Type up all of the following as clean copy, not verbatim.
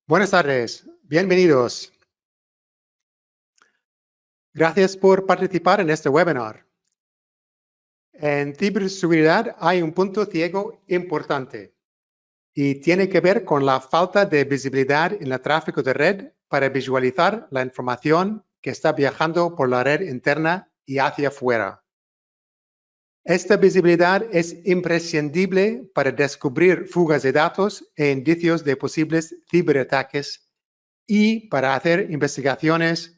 Buenas tardes, bienvenidos. Gracias por participar en este webinar. En ciberseguridad hay un punto ciego importante y tiene que ver con la falta de visibilidad en el tráfico de red para visualizar la información que está viajando por la red interna y hacia afuera. Esta visibilidad es imprescindible para descubrir fugas de datos e indicios de posibles ciberataques y para hacer investigaciones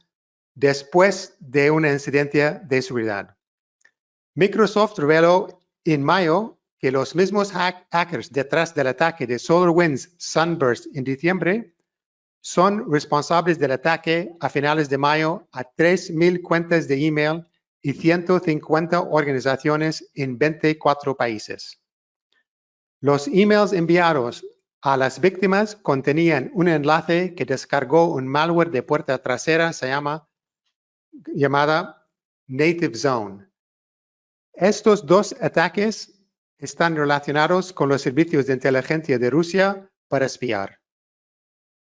después de una incidencia de seguridad. Microsoft reveló en mayo que los mismos hackers detrás del ataque de SolarWinds Sunburst en diciembre son responsables del ataque a finales de mayo a 3,000 cuentas de email y 150 organizaciones en 24 países. Los emails enviados a las víctimas contenían un enlace que descargó un malware de puerta trasera llamada Native Zone. Estos dos ataques están relacionados con los servicios de inteligencia de Rusia para espiar.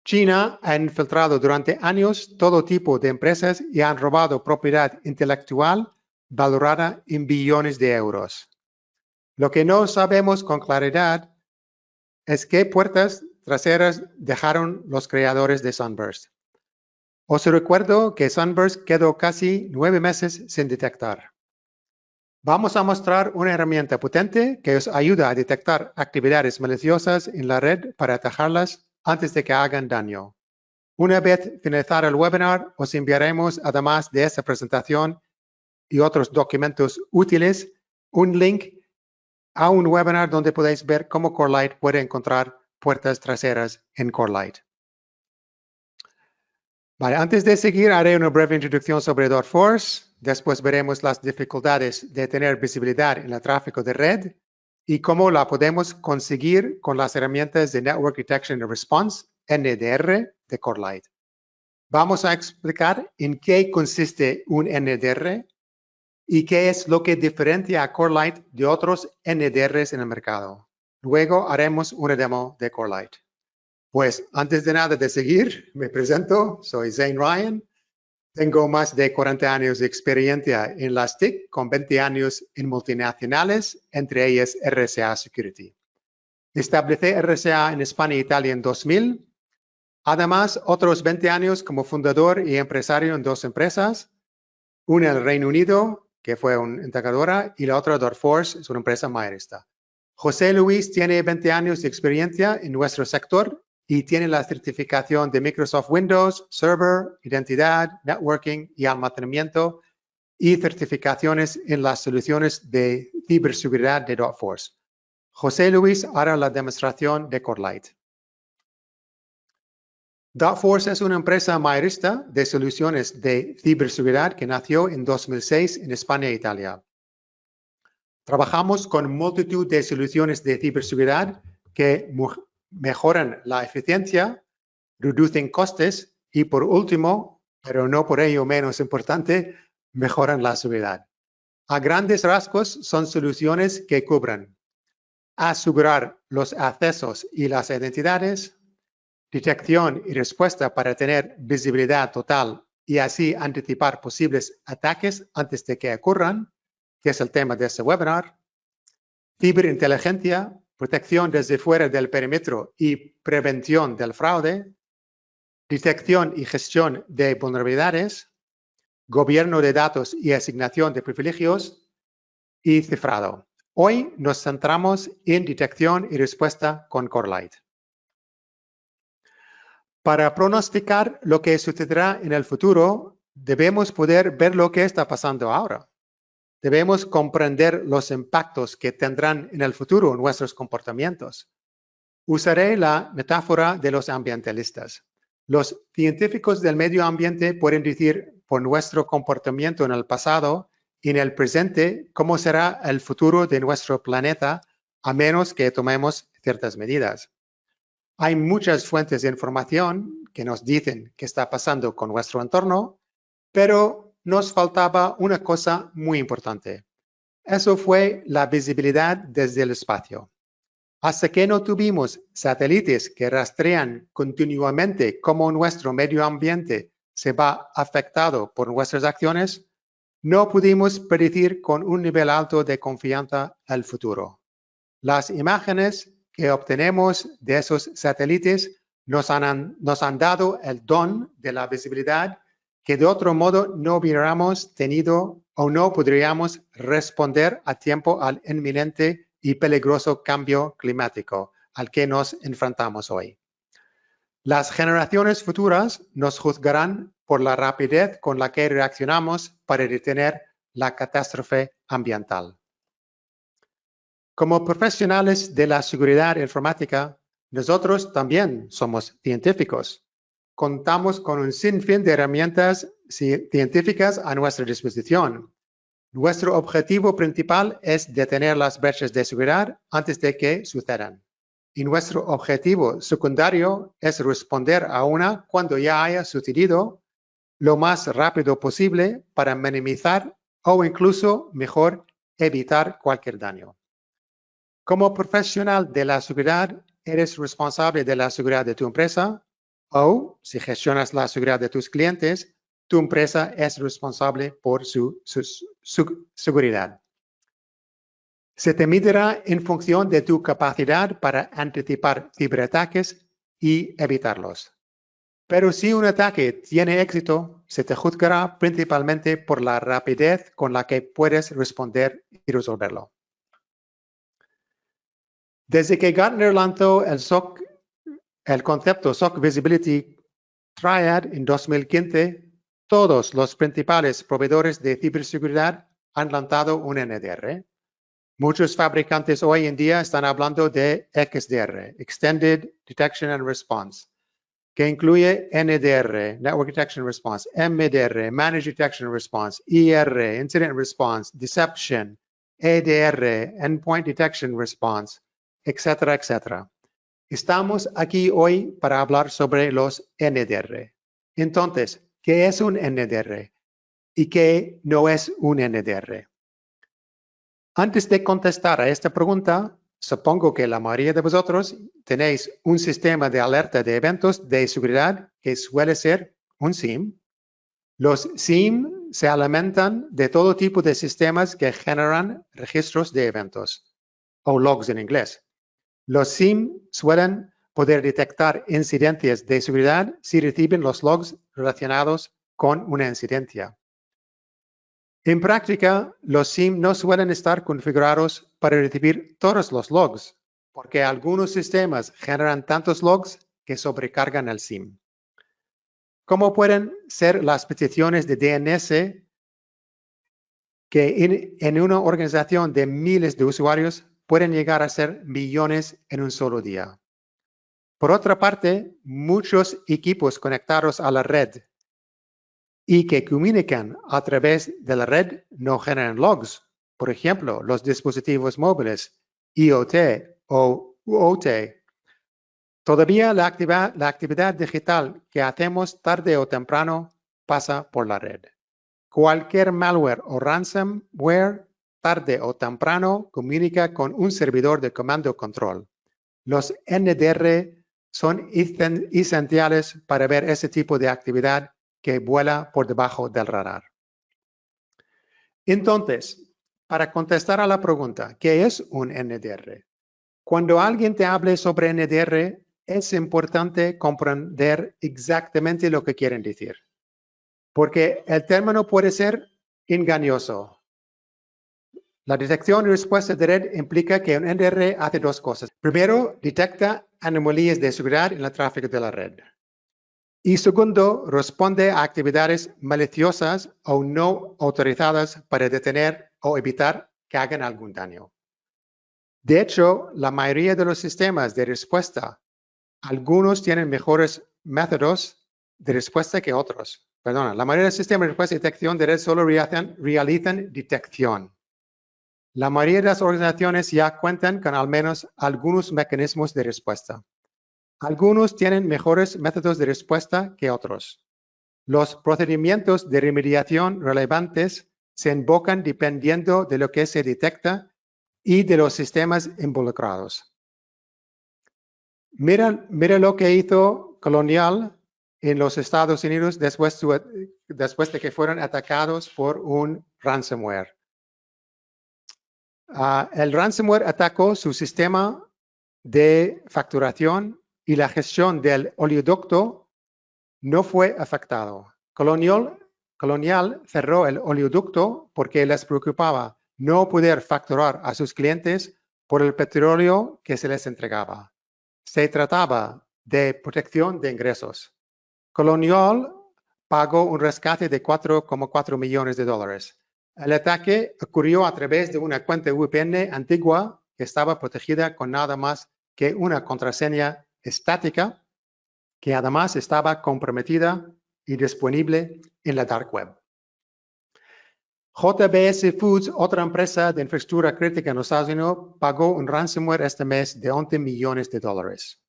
China ha infiltrado durante años todo tipo de empresas y han robado propiedad intelectual valorada en billones de euros. Lo que no sabemos con claridad es qué puertas traseras dejaron los creadores de Sunburst. Os recuerdo que Sunburst quedó casi 9 meses sin detectar. Vamos a mostrar una herramienta potente que os ayuda a detectar actividades maliciosas en la red para atajarlas antes de que hagan daño. Una vez finalizado el webinar, os enviaremos, además de esta presentación y otros documentos útiles, un link a un webinar donde podéis ver cómo Corelight puede encontrar puertas traseras en Corelight. Vale, antes de seguir, haré una breve introducción sobre .Force. Después veremos las dificultades de tener visibilidad en el tráfico de red y cómo la podemos conseguir con las herramientas de Network Detection and Response, NDR, de Corelight. Vamos a explicar en qué consiste un NDR y qué es lo que diferencia a Corelight de otros NDRs en el mercado. Luego haremos una demo de Corelight. Pues antes de nada de seguir, me presento, soy Zane Ryan. Tengo más de 40 años de experiencia en las TIC, con 20 años en multinacionales, entre ellas RSA Security. Establecí RSA en España e Italia en 2000. Además, otros 20 años como fundador y empresario en 2 empresas. Una en el Reino Unido, que fue una integradora, y la otra, .Force, es una empresa mayorista. José Luis tiene 20 años de experiencia en nuestro sector y tiene la certificación de Microsoft Windows, Server, Identidad, Networking y Almacenamiento y certificaciones en las soluciones de ciberseguridad de .Force. José Luis hará la demostración de Corelight. .Force es una empresa mayorista de soluciones de ciberseguridad que nació en 2006 en España e Italia. Trabajamos con multitud de soluciones de ciberseguridad que mejoran la eficiencia, reducen costes y, por último, pero no por ello menos importante, mejoran la seguridad. A grandes rasgos son soluciones que cubren asegurar los accesos y las identidades, detección y respuesta para tener visibilidad total y así anticipar posibles ataques antes de que ocurran, que es el tema de este webinar, ciberinteligencia, protección desde fuera del perímetro y prevención del fraude, detección y gestión de vulnerabilidades, gobierno de datos y asignación de privilegios y cifrado. Hoy nos centramos en detección y respuesta con Corelight. Para pronosticar lo que sucederá en el futuro, debemos poder ver lo que está pasando ahora. Debemos comprender los impactos que tendrán en el futuro nuestros comportamientos. Usaré la metáfora de los ambientalistas. Los científicos del medio ambiente pueden decir por nuestro comportamiento en el pasado y en el presente cómo será el futuro de nuestro planeta a menos que tomemos ciertas medidas. Hay muchas fuentes de información que nos dicen qué está pasando con nuestro entorno, pero nos faltaba una cosa muy importante. Eso fue la visibilidad desde el espacio. Hasta que no tuvimos satélites que rastrean continuamente cómo nuestro medio ambiente se va afectado por nuestras acciones, no pudimos predecir con un nivel alto de confianza el futuro. Las imágenes que obtenemos de esos satélites nos han dado el don de la visibilidad que de otro modo no hubiéramos tenido o no podríamos responder a tiempo al inminente y peligroso cambio climático al que nos enfrentamos hoy. Las generaciones futuras nos juzgarán por la rapidez con la que reaccionamos para detener la catástrofe ambiental. Como profesionales de la seguridad informática, nosotros también somos científicos. Contamos con un sinfín de herramientas científicas a nuestra disposición. Nuestro objetivo principal es detener las brechas de seguridad antes de que sucedan. Y nuestro objetivo secundario es responder a una cuando ya haya sucedido lo más rápido posible para minimizar o incluso mejor evitar cualquier daño. Como profesional de la seguridad, eres responsable de la seguridad de tu empresa o, si gestionas la seguridad de tus clientes, tu empresa es responsable por su seguridad. Se te medirá en función de tu capacidad para anticipar ciberataques y evitarlos. Pero si un ataque tiene éxito, se te juzgará principalmente por la rapidez con la que puedes responder y resolverlo. Desde que Gartner lanzó el concepto SOC Visibility Triad en 2015, todos los principales proveedores de ciberseguridad han lanzado un NDR. Muchos fabricantes hoy en día están hablando de XDR, Extended Detection and Response, que incluye NDR, Network Detection and Response, MDR, Managed Detection and Response, IR, Incident Response, Deception, EDR, Endpoint Detection and Response, etcétera, etcétera. Estamos aquí hoy para hablar sobre los NDR. Entonces, ¿qué es un NDR y qué no es un NDR? Antes de contestar a esta pregunta, supongo que la mayoría de vosotros tenéis un sistema de alerta de eventos de seguridad que suele ser un SIEM. Los SIEM se alimentan de todo tipo de sistemas que generan registros de eventos, o logs en inglés. Los SIEM suelen poder detectar incidencias de seguridad si reciben los logs relacionados con una incidencia. En práctica, los SIEM no suelen estar configurados para recibir todos los logs, porque algunos sistemas generan tantos logs que sobrecargan el SIEM. ¿Cómo pueden ser las peticiones de DNS que en una organización de miles de usuarios pueden llegar a ser millones en un solo día? Por otra parte, muchos equipos conectados a la red y que comunican a través de la red no generan logs. Por ejemplo, los dispositivos móviles, IoT o UOT. Todavía la actividad digital que hacemos tarde o temprano pasa por la red. Cualquier malware o ransomware tarde o temprano comunica con un servidor de comando control. Los NDR son esenciales para ver ese tipo de actividad que vuela por debajo del radar. Entonces, para contestar a la pregunta, ¿qué es un NDR? Cuando alguien te hable sobre NDR, es importante comprender exactamente lo que quieren decir, porque el término puede ser engañoso. La detección y respuesta de red implica que un NDR hace dos cosas. Primero, detecta anomalías de seguridad en el tráfico de la red. Y segundo, responde a actividades maliciosas o no autorizadas para detener o evitar que hagan algún daño. De hecho, la mayoría de los sistemas de respuesta, algunos tienen mejores métodos de respuesta que otros. Perdona, la mayoría de los sistemas de respuesta y detección de red solo realizan detección. La mayoría de las organizaciones ya cuentan con al menos algunos mecanismos de respuesta. Algunos tienen mejores métodos de respuesta que otros. Los procedimientos de remediación relevantes se invocan dependiendo de lo que se detecta y de los sistemas involucrados. Mira lo que hizo Colonial en los Estados Unidos después de que fueron atacados por un ransomware. El ransomware atacó su sistema de facturación y la gestión del oleoducto no fue afectado. Colonial cerró el oleoducto porque les preocupaba no poder facturar a sus clientes por el petróleo que se les entregaba. Se trataba de protección de ingresos. Colonial pagó un rescate de 4,4 millones de dólares. El ataque ocurrió a través de una cuenta VPN antigua que estaba protegida con nada más que una contraseña estática que además estaba comprometida y disponible en la dark web. JBS Foods, otra empresa de infraestructura crítica en los Estados Unidos, pagó un ransomware este mes de 11 millones de dólares.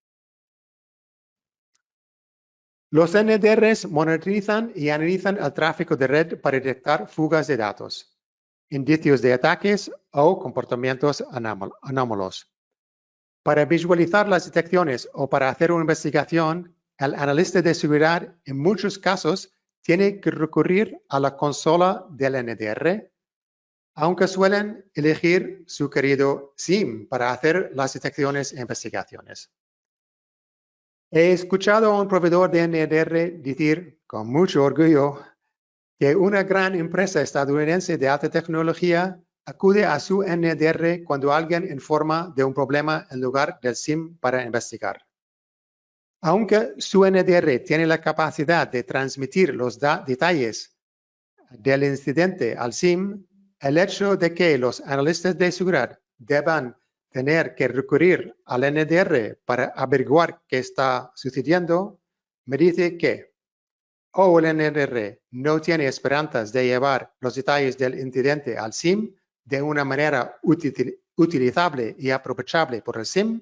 Los NDRs monitorizan y analizan el tráfico de red para detectar fugas de datos, indicios de ataques o comportamientos anómalos. Para visualizar las detecciones o para hacer una investigación, el analista de seguridad en muchos casos tiene que recurrir a la consola del NDR, aunque suelen elegir su querido SIEM para hacer las detecciones e investigaciones. He escuchado a un proveedor de NDR decir con mucho orgullo que una gran empresa estadounidense de alta tecnología acude a su NDR cuando alguien informa de un problema en lugar del SIEM para investigar. Aunque su NDR tiene la capacidad de transmitir los detalles del incidente al SIEM, el hecho de que los analistas de seguridad deban tener que recurrir al NDR para averiguar qué está sucediendo, me dice que o el NDR no tiene esperanzas de llevar los detalles del incidente al SIEM de una manera utilizable y aprovechable por el SIEM,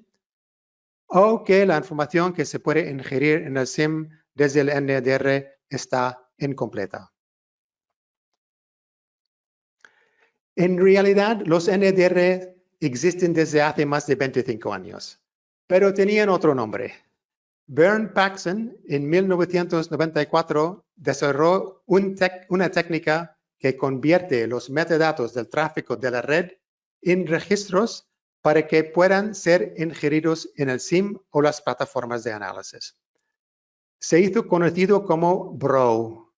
o que la información que se puede ingerir en el SIEM desde el NDR está incompleta. En realidad, los NDR existen desde hace más de 25 años, pero tenían otro nombre. Bernd Paxson, en 1994, desarrolló una técnica que convierte los metadatos del tráfico de la red en registros para que puedan ser ingeridos en el SIEM o las plataformas de análisis. Se hizo conocido como BRO,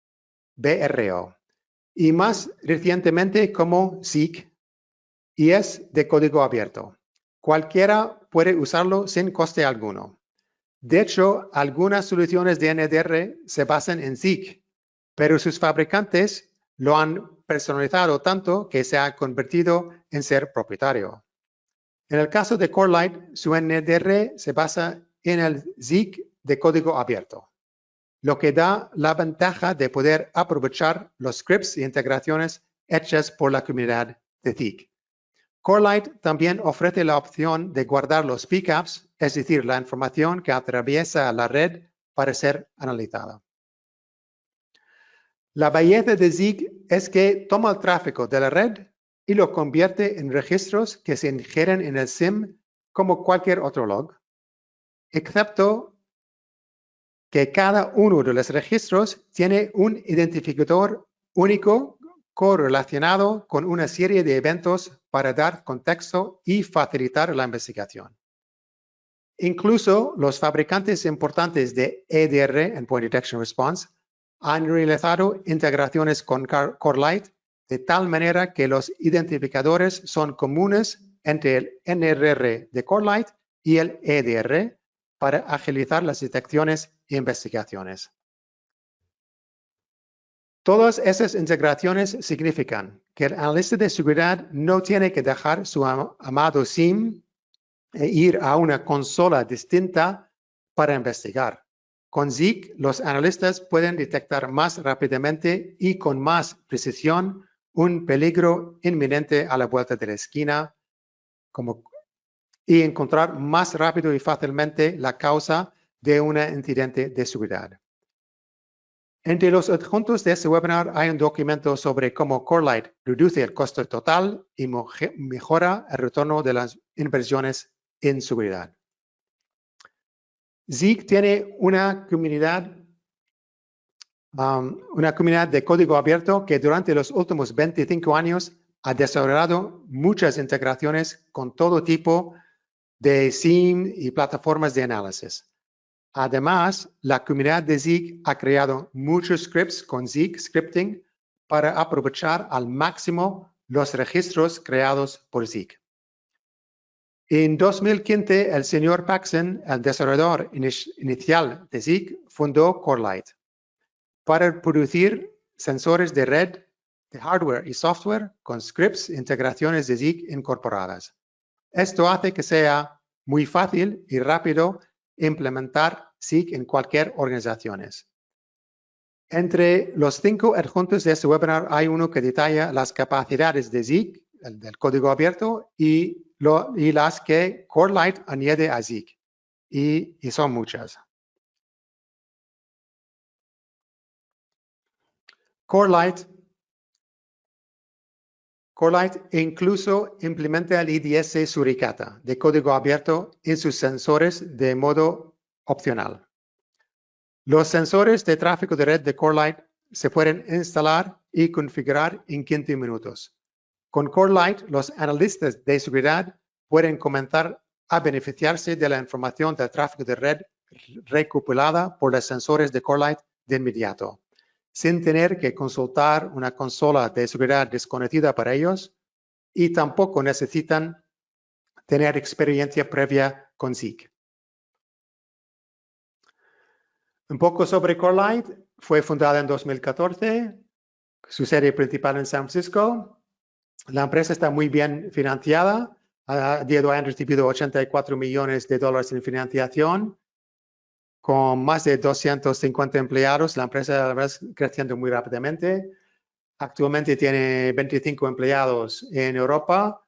y más recientemente como SEEK, y es de código abierto. Cualquiera puede usarlo sin coste alguno. De hecho, algunas soluciones de NDR se basan en SEEK, pero sus fabricantes lo han personalizado tanto que se ha convertido en ser propietario. En el caso de Corelight, su NDR se basa en el SEEK de código abierto, lo que da la ventaja de poder aprovechar los scripts e integraciones hechas por la comunidad de SEEK. Corelight también ofrece la opción de guardar los PCAPs, es decir, la información que atraviesa la red para ser analizada. La belleza de SEEK es que toma el tráfico de la red y lo convierte en registros que se ingieren en el SIEM como cualquier otro log, excepto que cada uno de los registros tiene un identificador único correlacionado con una serie de eventos para dar contexto y facilitar la investigación. Incluso los fabricantes importantes de EDR, Endpoint Detection Response, han realizado integraciones con Corelight de tal manera que los identificadores son comunes entre el NRR de Corelight y el EDR para agilizar las detecciones e investigaciones. Todas esas integraciones significan que el analista de seguridad no tiene que dejar su amado SIEM e ir a una consola distinta para investigar. Con SEEK, los analistas pueden detectar más rápidamente y con más precisión un peligro inminente a la vuelta de la esquina y encontrar más rápido y fácilmente la causa de un incidente de seguridad. Entre los adjuntos de este webinar hay un documento sobre cómo Corelight reduce el costo total y mejora el retorno de las inversiones en seguridad. Zeek tiene una comunidad de código abierto que durante los últimos 25 años ha desarrollado muchas integraciones con todo tipo de SIEM y plataformas de análisis. Además, la comunidad de Zeek ha creado muchos scripts con Zeek Scripting para aprovechar al máximo los registros creados por Zeek. En 2015, el señor Paxson, el desarrollador inicial de Zeek, fundó Corelight para producir sensores de red, de hardware y software con scripts e integraciones de Zeek incorporadas. Esto hace que sea muy fácil y rápido implementar Zeek en cualquier organización. Entre los 5 adjuntos de este webinar hay uno que detalla las capacidades de Zeek, del código abierto, y las que Corelight añade a Zeek. Y son muchas. Corelight incluso implementa el IDS Suricata de código abierto en sus sensores de modo opcional. Los sensores de tráfico de red de Corelight se pueden instalar y configurar en 15 minutos. Con Corelight, los analistas de seguridad pueden comenzar a beneficiarse de la información del tráfico de red recopilada por los sensores de Corelight de inmediato, sin tener que consultar una consola de seguridad desconocida para ellos, y tampoco necesitan tener experiencia previa con Zeek. Un poco sobre Corelight. Fue fundada en 2014. Su sede principal en San Francisco. La empresa está muy bien financiada. A día de hoy han recibido $84 millones en financiación. Con más de 250 empleados, la empresa está creciendo muy rápidamente. Actualmente tiene 25 empleados en Europa,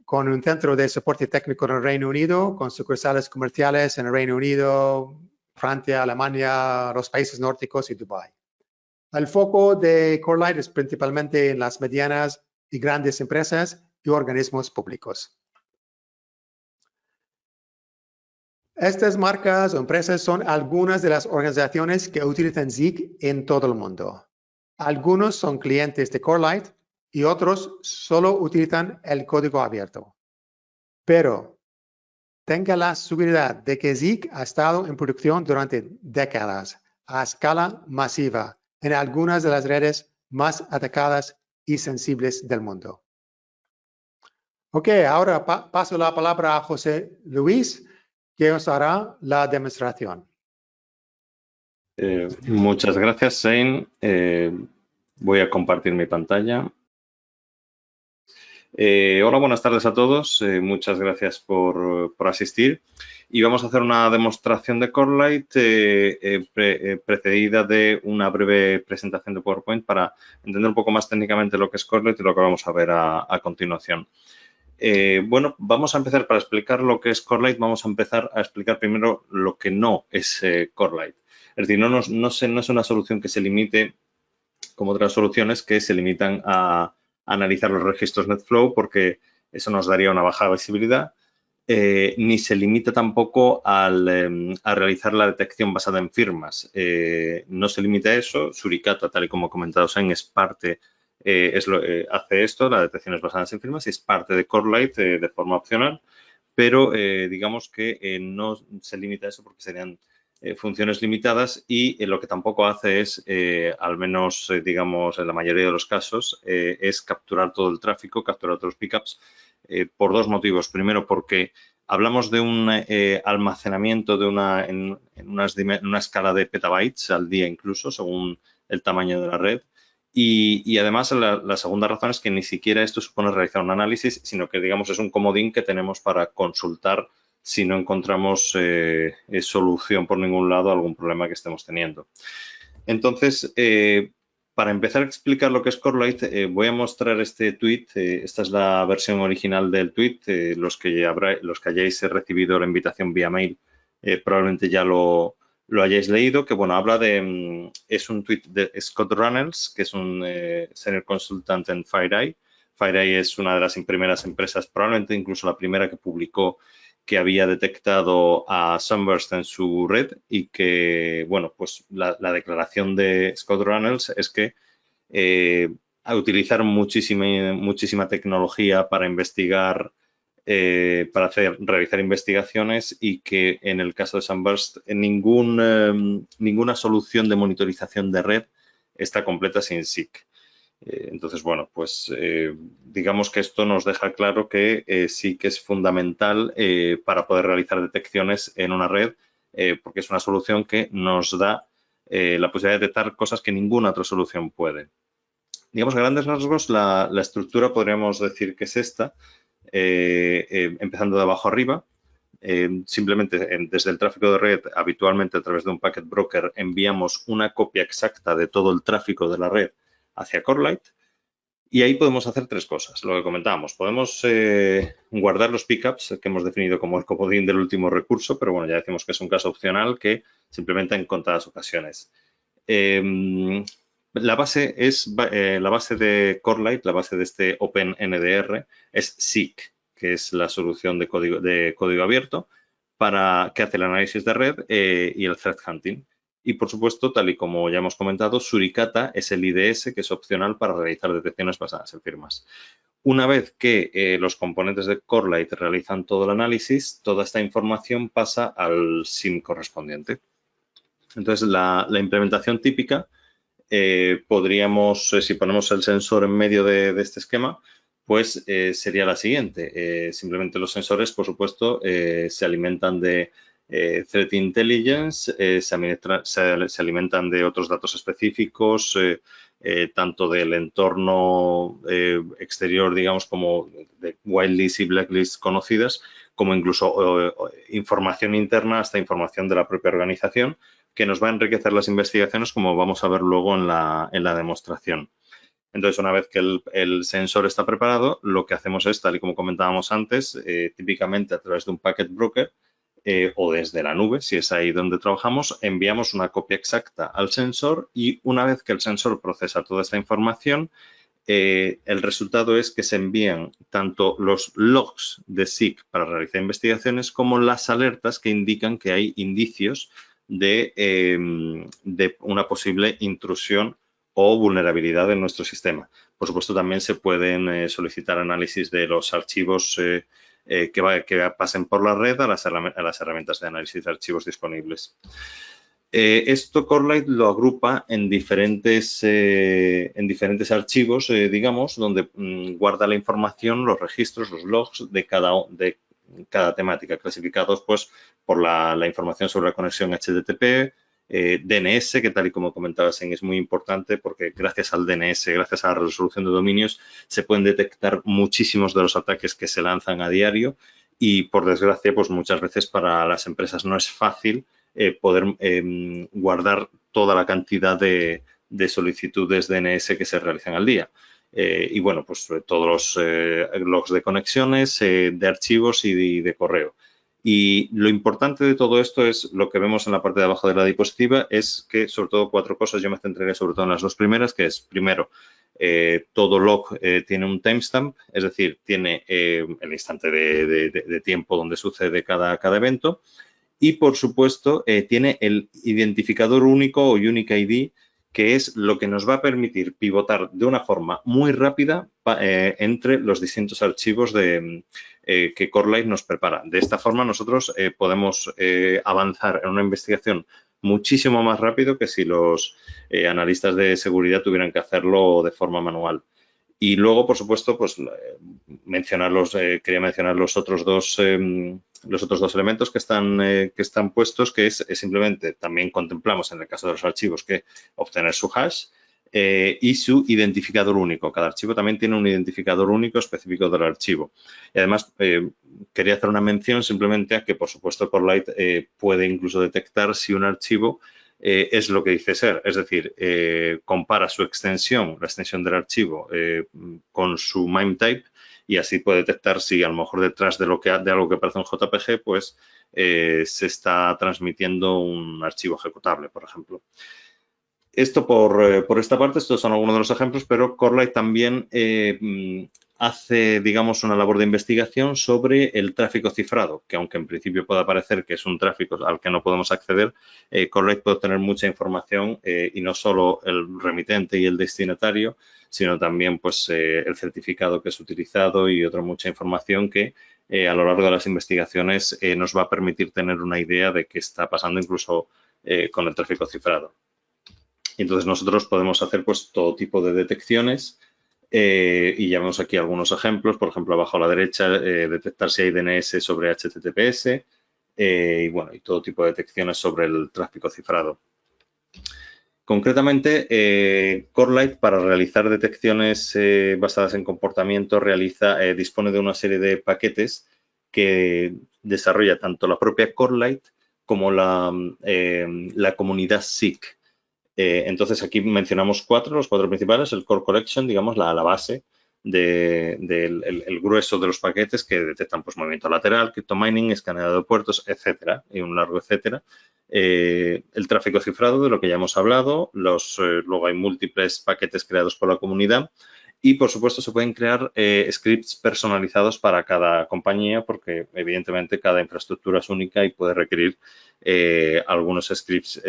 con un centro de soporte técnico en el Reino Unido, con sucursales comerciales en el Reino Unido, Francia, Alemania, los países nórdicos y Dubái. El foco de Corelight es principalmente en las medianas y grandes empresas y organismos públicos. Estas marcas o empresas son algunas de las organizaciones que utilizan Zeek en todo el mundo. Algunos son clientes de Corelight y otros solo utilizan el código abierto. Pero tenga la seguridad de que Zeek ha estado en producción durante décadas a escala masiva en algunas de las redes más atacadas y sensibles del mundo. Ok, ahora paso la palabra a José Luis, que os hará la demostración. Muchas gracias, Shane. Voy a compartir mi pantalla. Hola, buenas tardes a todos. Muchas gracias por asistir. Y vamos a hacer una demostración de Corelight precedida de una breve presentación de PowerPoint para entender un poco más técnicamente lo que es Corelight y lo que vamos a ver a continuación. Bueno, vamos a empezar para explicar lo que es Corelight. Vamos a empezar a explicar primero lo que no es Corelight. Es decir, no es una solución que se limite, como otras soluciones, que se limitan a analizar los registros NetFlow, porque eso nos daría una baja visibilidad, ni se limita tampoco a realizar la detección basada en firmas. No se limita a eso. Suricata, tal y como ha comentado Shane, es parte, hace esto, las detecciones basadas en firmas, y es parte de Corelight de forma opcional, pero digamos que no se limita a eso porque serían funciones limitadas, y lo que tampoco hace es, al menos digamos en la mayoría de los casos, es capturar todo el tráfico, capturar todos los pickups, por dos motivos. Primero, porque hablamos de un almacenamiento en una escala de petabytes al día incluso, según el tamaño de la red. Y además, la segunda razón es que ni siquiera esto supone realizar un análisis, sino que, digamos, es un comodín que tenemos para consultar si no encontramos solución por ningún lado a algún problema que estemos teniendo. Entonces, para empezar a explicar lo que es Corelight, voy a mostrar este tweet. Esta es la versión original del tweet. Los que hayáis recibido la invitación vía mail probablemente ya lo hayáis leído, que bueno, habla de, es un tweet de Scott Runnels, que es un senior consultant en FireEye. FireEye es una de las primeras empresas, probablemente incluso la primera que publicó que había detectado a Sunburst en su red y que, bueno, pues la declaración de Scott Runnels es que a utilizar muchísima tecnología para investigar, realizar investigaciones y que en el caso de Sunburst ninguna solución de monitorización de red está completa sin SIG. Entonces, bueno, pues digamos que esto nos deja claro que sí que es fundamental para poder realizar detecciones en una red, porque es una solución que nos da la posibilidad de detectar cosas que ninguna otra solución puede. Digamos, a grandes rasgos, la estructura podríamos decir que es esta, empezando de abajo arriba. Simplemente desde el tráfico de red, habitualmente a través de un packet broker, enviamos una copia exacta de todo el tráfico de la red hacia Corelight. Y ahí podemos hacer tres cosas, lo que comentábamos. Podemos guardar los pickups que hemos definido como el comodín del último recurso, pero bueno, ya decimos que es un caso opcional que se implementa en contadas ocasiones. La base de Corelight, la base de este OpenNDR, es SIG, que es la solución de código abierto que hace el análisis de red y el threat hunting. Y, por supuesto, tal y como ya hemos comentado, Suricata es el IDS que es opcional para realizar detecciones basadas en firmas. Una vez que los componentes de Corelight realizan todo el análisis, toda esta información pasa al SIEM correspondiente. Entonces, la implementación típica, podríamos, si ponemos el sensor en medio de este esquema, pues sería la siguiente. Simplemente los sensores, por supuesto, se alimentan de Threat Intelligence, se alimentan de otros datos específicos, tanto del entorno exterior, digamos, como de whitelist y blacklist conocidas, como incluso información interna hasta información de la propia organización, que nos va a enriquecer las investigaciones, como vamos a ver luego en la demostración. Entonces, una vez que el sensor está preparado, lo que hacemos es, tal y como comentábamos antes, típicamente a través de un packet broker o desde la nube, si es ahí donde trabajamos, enviamos una copia exacta al sensor y una vez que el sensor procesa toda esta información, el resultado es que se envían tanto los logs de SIG para realizar investigaciones como las alertas que indican que hay indicios de una posible intrusión o vulnerabilidad en nuestro sistema. Por supuesto, también se pueden solicitar análisis de los archivos que pasen por la red a las herramientas de análisis de archivos disponibles. Esto Corelight lo agrupa en diferentes archivos, digamos, donde guarda la información, los registros, los logs de cada temática, clasificados pues por la información sobre la conexión HTTP, DNS, que tal y como comentaba Sen, es muy importante porque gracias al DNS, gracias a la resolución de dominios, se pueden detectar muchísimos de los ataques que se lanzan a diario y, por desgracia, pues muchas veces para las empresas no es fácil poder guardar toda la cantidad de solicitudes DNS que se realizan al día. Y bueno, pues todos los logs de conexiones, de archivos y de correo. Y lo importante de todo esto es lo que vemos en la parte de abajo de la diapositiva, es que sobre todo cuatro cosas, yo me centraré sobre todo en las dos primeras, que es, primero, todo log tiene un timestamp, es decir, tiene el instante de tiempo donde sucede cada evento. Y, por supuesto, tiene el identificador único o Unique ID, que es lo que nos va a permitir pivotar de una forma muy rápida entre los distintos archivos que Corelight nos prepara. De esta forma, nosotros podemos avanzar en una investigación muchísimo más rápido que si los analistas de seguridad tuvieran que hacerlo de forma manual. Y luego, por supuesto, pues quería mencionar los otros dos elementos que están puestos, que es simplemente, también contemplamos en el caso de los archivos que obtener su hash y su identificador único. Cada archivo también tiene un identificador único específico del archivo. Y además, quería hacer una mención simplemente a que, por supuesto, Corelight puede incluso detectar si un archivo es lo que dice ser, es decir, compara su extensión, la extensión del archivo, con su MIME type y así puede detectar si a lo mejor detrás de algo que parece un JPG, pues se está transmitiendo un archivo ejecutable, por ejemplo. Esto por esta parte, estos son algunos de los ejemplos, pero Corelight también hace, digamos, una labor de investigación sobre el tráfico cifrado, que aunque en principio pueda parecer que es un tráfico al que no podemos acceder, Correlate puede tener mucha información y no solo el remitente y el destinatario, sino también pues, el certificado que es utilizado y otra mucha información que a lo largo de las investigaciones nos va a permitir tener una idea de qué está pasando incluso con el tráfico cifrado. Y entonces nosotros podemos hacer pues todo tipo de detecciones y ya vemos aquí algunos ejemplos, por ejemplo, abajo a la derecha, detectar si hay DNS sobre HTTPS y bueno, y todo tipo de detecciones sobre el tráfico cifrado. Concretamente, Corelight para realizar detecciones basadas en comportamiento dispone de una serie de paquetes que desarrolla tanto la propia Corelight como la comunidad SIG. Entonces, aquí mencionamos los cuatro principales, el Core Collection, digamos, la base del grueso de los paquetes que detectan pues, movimiento lateral, criptomining, escaneado de puertos, etcétera, y un largo etcétera. El tráfico cifrado, de lo que ya hemos hablado, luego hay múltiples paquetes creados por la comunidad y, por supuesto, se pueden crear scripts personalizados para cada compañía porque, evidentemente, cada infraestructura es única y puede requerir algunos scripts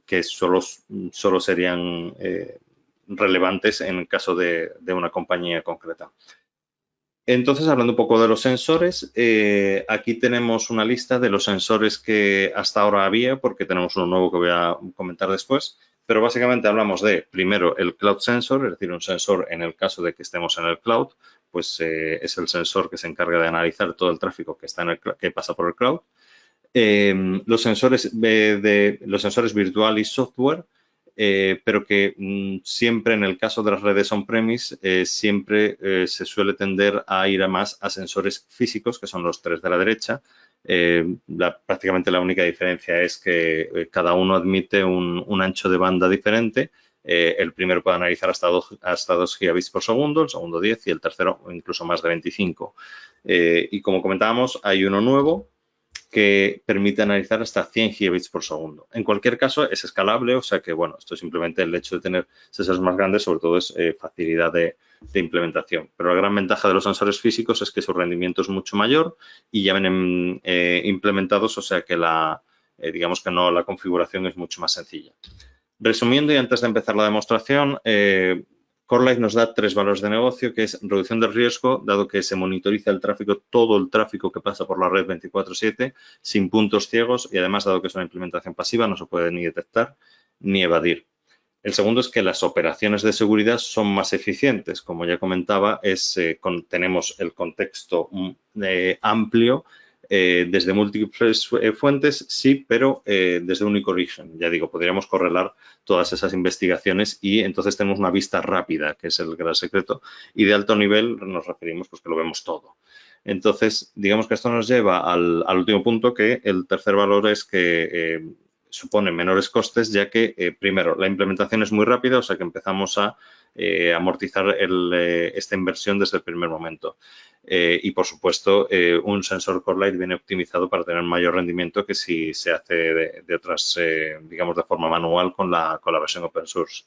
que solo serían relevantes en el caso de una compañía concreta. Entonces, hablando un poco de los sensores, aquí tenemos una lista de los sensores que hasta ahora había, porque tenemos uno nuevo que voy a comentar después, pero básicamente hablamos de, primero, el Cloud Sensor, es decir, un sensor en el caso de que estemos en el cloud, pues es el sensor que se encarga de analizar todo el tráfico que pasa por el cloud. Los sensores virtual y software, pero que siempre en el caso de las redes on-premise siempre se suele tender a ir más a sensores físicos, que son los tres de la derecha. Prácticamente la única diferencia es que cada uno admite un ancho de banda diferente. El primero puede analizar hasta 2 gigabits por segundo, el segundo 10 y el tercero incluso más de 25. Y como comentábamos, hay uno nuevo que permite analizar hasta 100 gigabits por segundo. En cualquier caso, es escalable, o sea que, bueno, esto es simplemente el hecho de tener sensores más grandes, sobre todo es facilidad de implementación. Pero la gran ventaja de los sensores físicos es que su rendimiento es mucho mayor y ya vienen implementados, o sea que digamos que la configuración es mucho más sencilla. Resumiendo, y antes de empezar la demostración, Corelight nos da 3 valores de negocio, que es reducción del riesgo, dado que se monitoriza el tráfico, todo el tráfico que pasa por la red 24/7, sin puntos ciegos, y además, dado que es una implementación pasiva, no se puede ni detectar ni evadir. El segundo es que las operaciones de seguridad son más eficientes. Como ya comentaba, tenemos el contexto amplio desde múltiples fuentes, sí, pero desde un único origen. Ya digo, podríamos correlar todas esas investigaciones y entonces tenemos una vista rápida, que es el gran secreto, y de alto nivel nos referimos pues que lo vemos todo. Entonces, digamos que esto nos lleva al último punto, que el tercer valor es que supone menores costes, ya que, primero, la implementación es muy rápida, o sea que empezamos a amortizar esta inversión desde el primer momento. Y, por supuesto, un sensor Corelight viene optimizado para tener mayor rendimiento que si se hace de otras, digamos, de forma manual con la versión open source.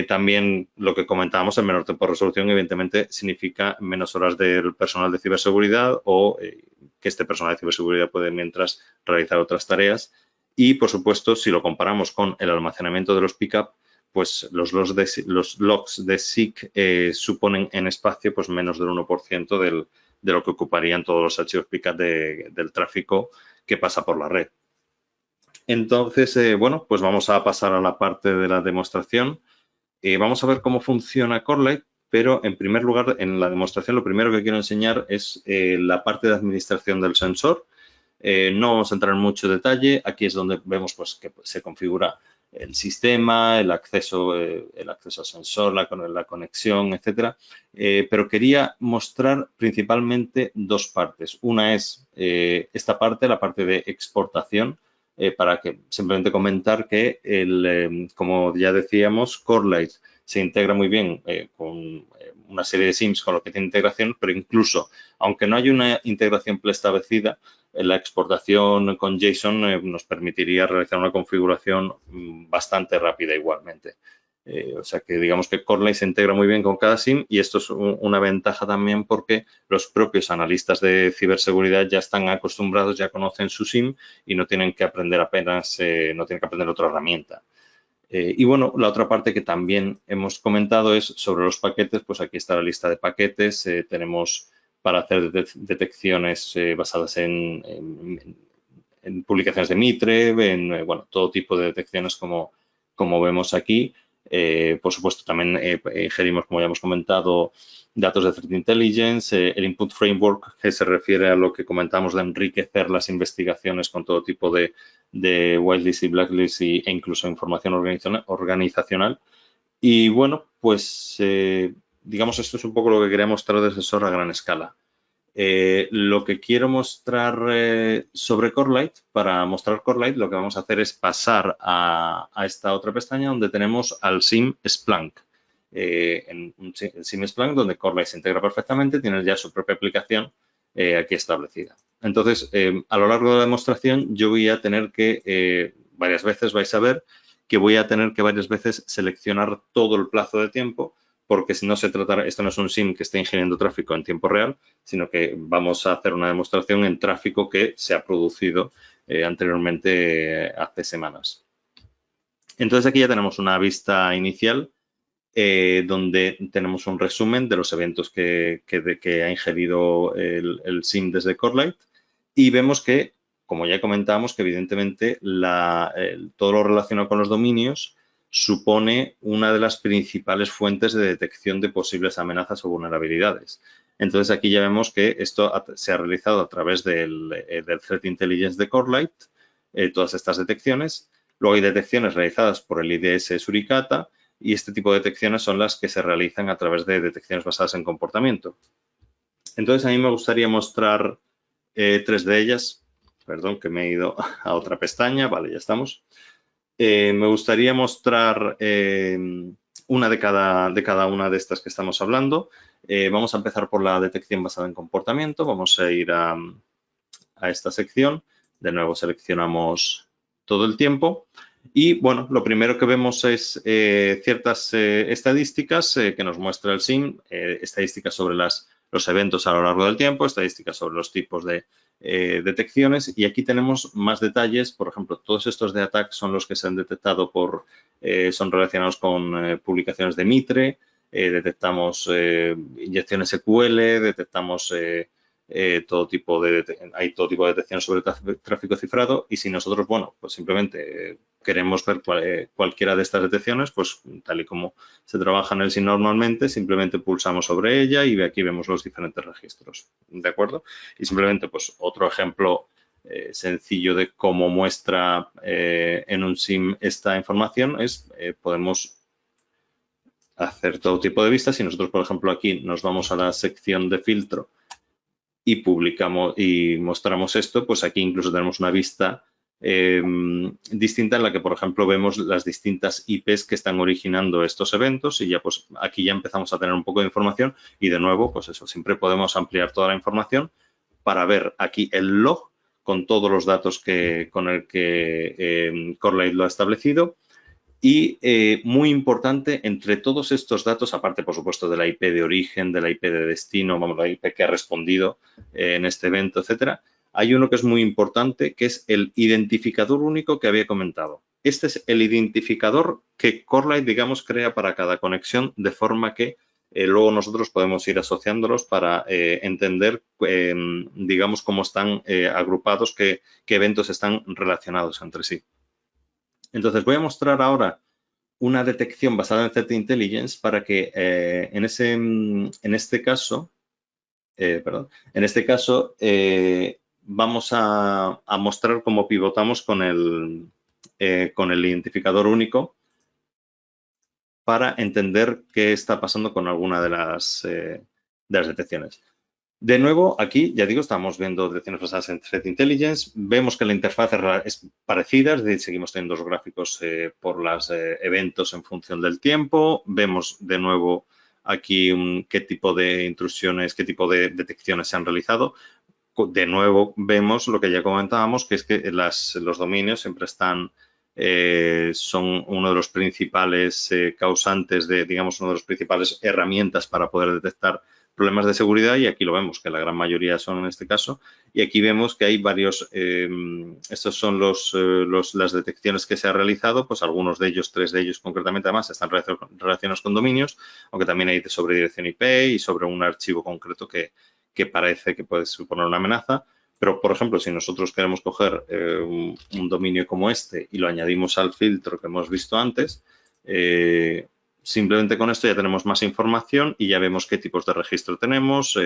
También lo que comentábamos, el menor tiempo de resolución, evidentemente, significa menos horas del personal de ciberseguridad o que este personal de ciberseguridad puede mientras realizar otras tareas. Y, por supuesto, si lo comparamos con el almacenamiento de los pickup, pues los logs de SIG suponen en espacio pues menos del 1% de lo que ocuparían todos los archivos pickup del tráfico que pasa por la red. Entonces, bueno, pues vamos a pasar a la parte de la demostración. Vamos a ver cómo funciona Corelight, pero en primer lugar, en la demostración, lo primero que quiero enseñar es la parte de administración del sensor. No vamos a entrar en mucho detalle. Aquí es donde vemos pues, que se configura el sistema, el acceso al sensor, la conexión, etcétera. Pero quería mostrar principalmente dos partes. Una es esta parte, la parte de exportación, para que simplemente comentar que, como ya decíamos, Corelight se integra muy bien con una serie de SIMs con lo que tiene integración, pero incluso, aunque no haya una integración preestablecida, la exportación con JSON nos permitiría realizar una configuración bastante rápida igualmente. O sea que digamos que Corelight se integra muy bien con cada SIM y esto es una ventaja también porque los propios analistas de ciberseguridad ya están acostumbrados, ya conocen su SIM y no tienen que aprender no tienen que aprender otra herramienta. Y bueno, la otra parte que también hemos comentado es sobre los paquetes, pues aquí está la lista de paquetes. Tenemos para hacer detecciones basadas en publicaciones de Mitre, en bueno, todo tipo de detecciones como vemos aquí. Por supuesto, también ingerimos, como ya hemos comentado, datos de Threat Intelligence, el Input Framework, que se refiere a lo que comentamos de enriquecer las investigaciones con todo tipo de whitelist y blacklist e incluso información organizacional. Y bueno, pues digamos esto es un poco lo que quería mostrar de Sensor a gran escala. Lo que quiero mostrar sobre Corelight, para mostrar Corelight, lo que vamos a hacer es pasar a esta otra pestaña donde tenemos al SIM Splunk. En el SIM Splunk, donde Corelight se integra perfectamente, tiene ya su propia aplicación aquí establecida. Entonces, a lo largo de la demostración, yo voy a tener que, varias veces vais a ver, que voy a tener que varias veces seleccionar todo el plazo de tiempo, porque si no se trata, esto no es un SIM que esté ingiriendo tráfico en tiempo real, sino que vamos a hacer una demostración en tráfico que se ha producido anteriormente hace semanas. Entonces aquí ya tenemos una vista inicial donde tenemos un resumen de los eventos que ha ingerido el SIM desde Corelight y vemos que, como ya comentábamos, que evidentemente todo lo relacionado con los dominios supone una de las principales fuentes de detección de posibles amenazas o vulnerabilidades. Entonces, aquí ya vemos que esto se ha realizado a través del Threat Intelligence de Corelight, todas estas detecciones. Luego hay detecciones realizadas por el IDS Suricata y este tipo de detecciones son las que se realizan a través de detecciones basadas en comportamiento. Entonces, a mí me gustaría mostrar 3 de ellas. Perdón, que me he ido a otra pestaña. Vale, ya estamos. Me gustaría mostrar una de cada una de estas que estamos hablando. Vamos a empezar por la detección basada en comportamiento. Vamos a ir a esta sección. De nuevo seleccionamos todo el tiempo. Y bueno, lo primero que vemos es ciertas estadísticas que nos muestra el SIM, estadísticas sobre los eventos a lo largo del tiempo, estadísticas sobre los tipos de detecciones y aquí tenemos más detalles. Por ejemplo, todos estos de ATT&CK son los que se han detectado son relacionados con publicaciones de Mitre, detectamos inyecciones SQL, detectamos hay todo tipo de detección sobre tráfico cifrado y si nosotros, bueno, pues simplemente queremos ver cualquiera de estas detecciones, pues tal y como se trabaja en el SIM normalmente, simplemente pulsamos sobre ella y aquí vemos los diferentes registros, ¿de acuerdo? Y simplemente, pues otro ejemplo sencillo de cómo muestra en un SIM esta información es, podemos hacer todo tipo de vistas. Si nosotros, por ejemplo, aquí nos vamos a la sección de filtro y publicamos y mostramos esto, pues aquí incluso tenemos una vista distinta en la que, por ejemplo, vemos las distintas IPs que están originando estos eventos y ya pues aquí ya empezamos a tener un poco de información y de nuevo, pues eso, siempre podemos ampliar toda la información para ver aquí el log con todos los datos con el que Corelight lo ha establecido. Y muy importante, entre todos estos datos, aparte, por supuesto, de la IP de origen, de la IP de destino, vamos, la IP que ha respondido en este evento, etcétera, hay uno que es muy importante, que es el identificador único que había comentado. Este es el identificador que Corelight, digamos, crea para cada conexión, de forma que luego nosotros podemos ir asociándolos para entender, digamos, cómo están agrupados, qué eventos están relacionados entre sí. Entonces, voy a mostrar ahora una detección basada en Threat Intelligence para que en este caso, vamos a mostrar cómo pivotamos con el identificador único para entender qué está pasando con alguna de las detecciones. De nuevo, aquí, ya digo, estamos viendo detecciones basadas en Threat Intelligence. Vemos que la interfaz es parecida, es decir, seguimos teniendo los gráficos por los eventos en función del tiempo. Vemos de nuevo aquí qué tipo de intrusiones, qué tipo de detecciones se han realizado. De nuevo, vemos lo que ya comentábamos, que es que los dominios siempre están son uno de los principales causantes de, digamos, una de las principales herramientas para poder detectar problemas de seguridad, y aquí lo vemos, que la gran mayoría son en este caso, y aquí vemos que hay varios, estos son las detecciones que se han realizado, pues algunos de ellos, 3 de ellos concretamente, además, están relacionados con dominios, aunque también hay sobre dirección IP y sobre un archivo concreto que parece que puede suponer una amenaza. Pero, por ejemplo, si nosotros queremos coger un dominio como este y lo añadimos al filtro que hemos visto antes, simplemente con esto ya tenemos más información y ya vemos qué tipos de registro tenemos,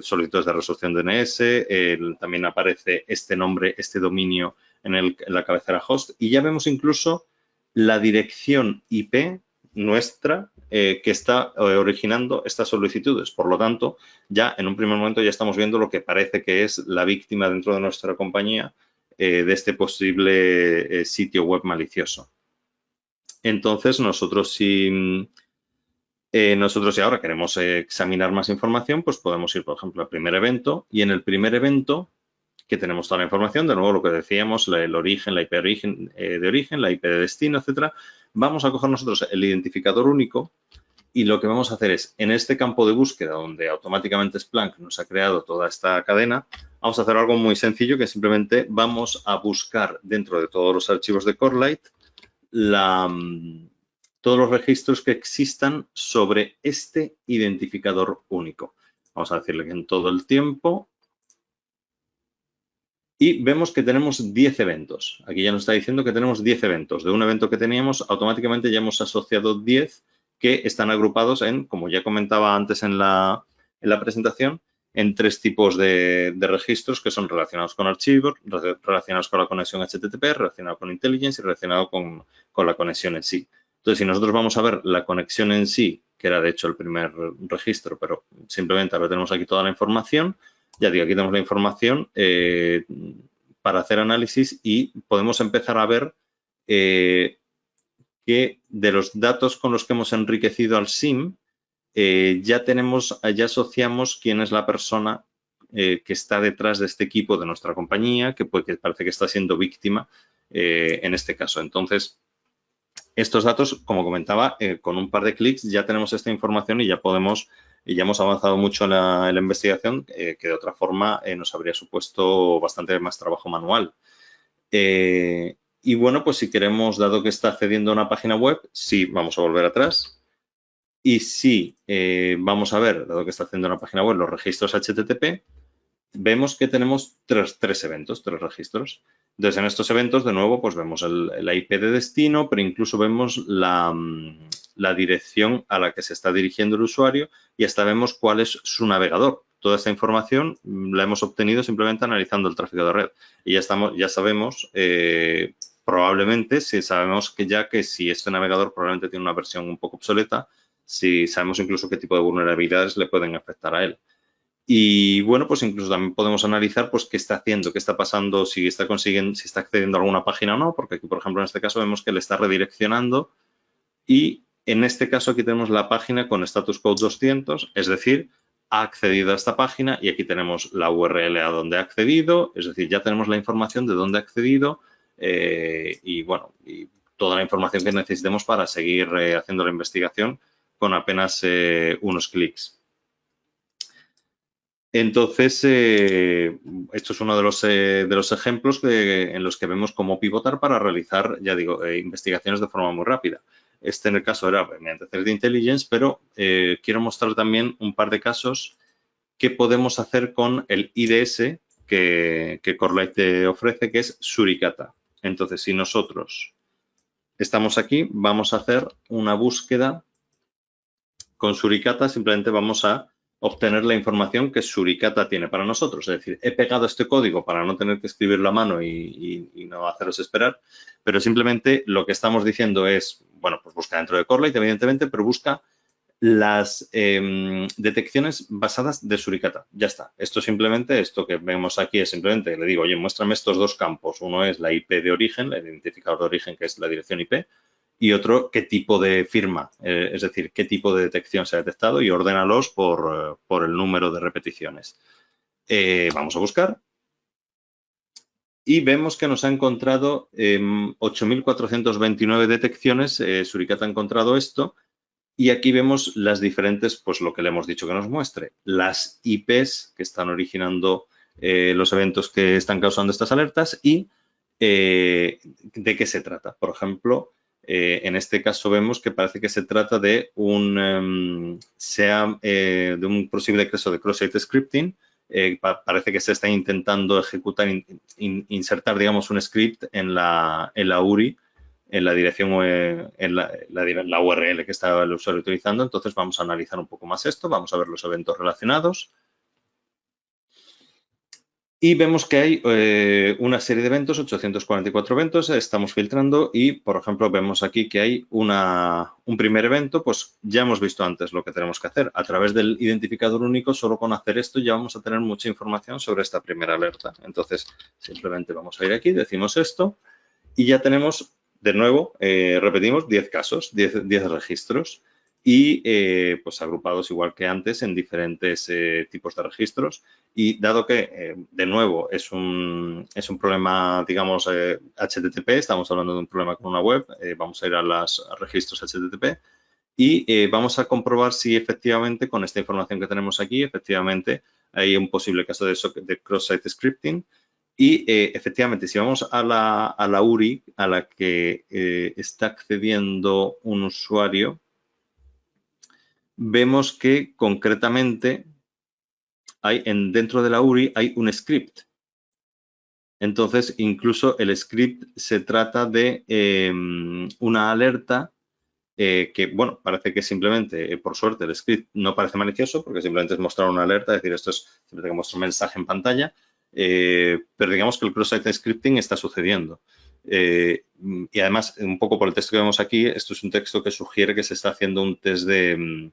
solicitudes de resolución DNS, también aparece este nombre, este dominio en la cabecera host, y ya vemos incluso la dirección IP nuestra que está originando estas solicitudes. Por lo tanto, ya en un primer momento ya estamos viendo lo que parece que es la víctima dentro de nuestra compañía de este posible sitio web malicioso. Entonces, nosotros si ahora queremos examinar más información, pues podemos ir, por ejemplo, al primer evento, y en el primer evento que tenemos toda la información, de nuevo lo que decíamos, el origen, la IP de origen, la IP de destino, etcétera. Vamos a coger nosotros el identificador único y lo que vamos a hacer es, en este campo de búsqueda donde automáticamente Splunk nos ha creado toda esta cadena, vamos a hacer algo muy sencillo, que simplemente vamos a buscar dentro de todos los archivos de Corelight todos los registros que existan sobre este identificador único. Vamos a decirle que en todo el tiempo. Y vemos que tenemos 10 eventos. Aquí ya nos está diciendo que tenemos 10 eventos. De un evento que teníamos, automáticamente ya hemos asociado 10 que están agrupados en, como ya comentaba antes en la presentación, en 3 tipos de registros que son relacionados con archivos, relacionados con la conexión HTTP, relacionados con intelligence y relacionados con la conexión en sí. Entonces, si nosotros vamos a ver la conexión en sí, que era de hecho el primer registro, pero simplemente ahora tenemos aquí toda la información. Ya digo, aquí tenemos la información para hacer análisis y podemos empezar a ver que de los datos con los que hemos enriquecido al SIM, ya asociamos quién es la persona que está detrás de este equipo de nuestra compañía, que parece que está siendo víctima en este caso. Entonces, estos datos, como comentaba, con un par de clics ya tenemos esta información y ya hemos avanzado mucho en la investigación, que de otra forma nos habría supuesto bastante más trabajo manual. Y bueno, pues si queremos, dado que está accediendo a una página web, sí, vamos a volver atrás. Y si vamos a ver, dado que está accediendo a una página web, los registros HTTP, vemos que tenemos tres eventos, 3 registros. Entonces, en estos eventos, de nuevo, pues vemos la IP de destino, pero incluso vemos la dirección a la que se está dirigiendo el usuario y hasta vemos cuál es su navegador. Toda esta información la hemos obtenido simplemente analizando el tráfico de red. Y ya sabemos, probablemente, si sabemos que si este navegador probablemente tiene una versión un poco obsoleta, si sabemos incluso qué tipo de vulnerabilidades le pueden afectar a él. Y bueno, pues incluso también podemos analizar pues qué está haciendo, qué está pasando, si está accediendo a alguna página o no, porque aquí, por ejemplo, en este caso vemos que le está redireccionando y en este caso aquí tenemos la página con status code 200, es decir, ha accedido a esta página y aquí tenemos la URL a donde ha accedido, es decir, ya tenemos la información de dónde ha accedido y bueno, y toda la información que necesitemos para seguir haciendo la investigación con apenas unos clics. Entonces, esto es uno de los ejemplos en los que vemos cómo pivotar para realizar, ya digo, investigaciones de forma muy rápida. Este en el caso era mediante Threat Intelligence, pero quiero mostrar también un par de casos que podemos hacer con el IDS que Corelight te ofrece, que es Suricata. Entonces, si nosotros estamos aquí, vamos a hacer una búsqueda con Suricata, simplemente vamos a obtener la información que Suricata tiene para nosotros. Es decir, he pegado este código para no tener que escribirlo a mano y no haceros esperar, pero simplemente lo que estamos diciendo es, bueno, pues busca dentro de Corelight, evidentemente, pero busca las detecciones basadas de Suricata. Ya está. Esto que vemos aquí es simplemente, le digo, oye, muéstrame estos 2 campos. Uno es la IP de origen, el identificador de origen, que es la dirección IP, y otro, qué tipo de firma, es decir, qué tipo de detección se ha detectado y ordénalos por el número de repeticiones. Vamos a buscar. y vemos que nos ha encontrado 8.429 detecciones. Suricata ha encontrado esto. Y aquí vemos las diferentes, pues lo que le hemos dicho que nos muestre, las IPs que están originando los eventos que están causando estas alertas y de qué se trata. Por ejemplo, en este caso vemos que parece que se trata de un posible exceso de cross-site scripting. Parece que se está intentando ejecutar, insertar, digamos, un script en la URI, en la dirección, en la URL que está el usuario utilizando. Entonces vamos a analizar un poco más esto, vamos a ver los eventos relacionados. Y vemos que hay una serie de eventos, 844 eventos, estamos filtrando y, por ejemplo, vemos aquí que hay un primer evento, pues ya hemos visto antes lo que tenemos que hacer. A través del identificador único, solo con hacer esto ya vamos a tener mucha información sobre esta primera alerta. Entonces, simplemente vamos a ir aquí, decimos esto y ya tenemos, de nuevo, repetimos, 10 casos, 10 registros y pues agrupados igual que antes en diferentes tipos de registros. Y dado que, de nuevo, es un problema, digamos, HTTP, estamos hablando de un problema con una web, vamos a ir a los registros HTTP y vamos a comprobar si efectivamente, con esta información que tenemos aquí, efectivamente hay un posible caso de cross-site scripting. Y efectivamente, si vamos a la URI a la que está accediendo un usuario, vemos que concretamente dentro de la URI hay un script. Entonces, incluso el script se trata de una alerta que, bueno, parece que simplemente, por suerte, el script no parece malicioso porque simplemente es mostrar una alerta, es decir, esto es simplemente que muestra un mensaje en pantalla, pero digamos que el cross-site scripting está sucediendo. Y además, un poco por el texto que vemos aquí, esto es un texto que sugiere que se está haciendo un test de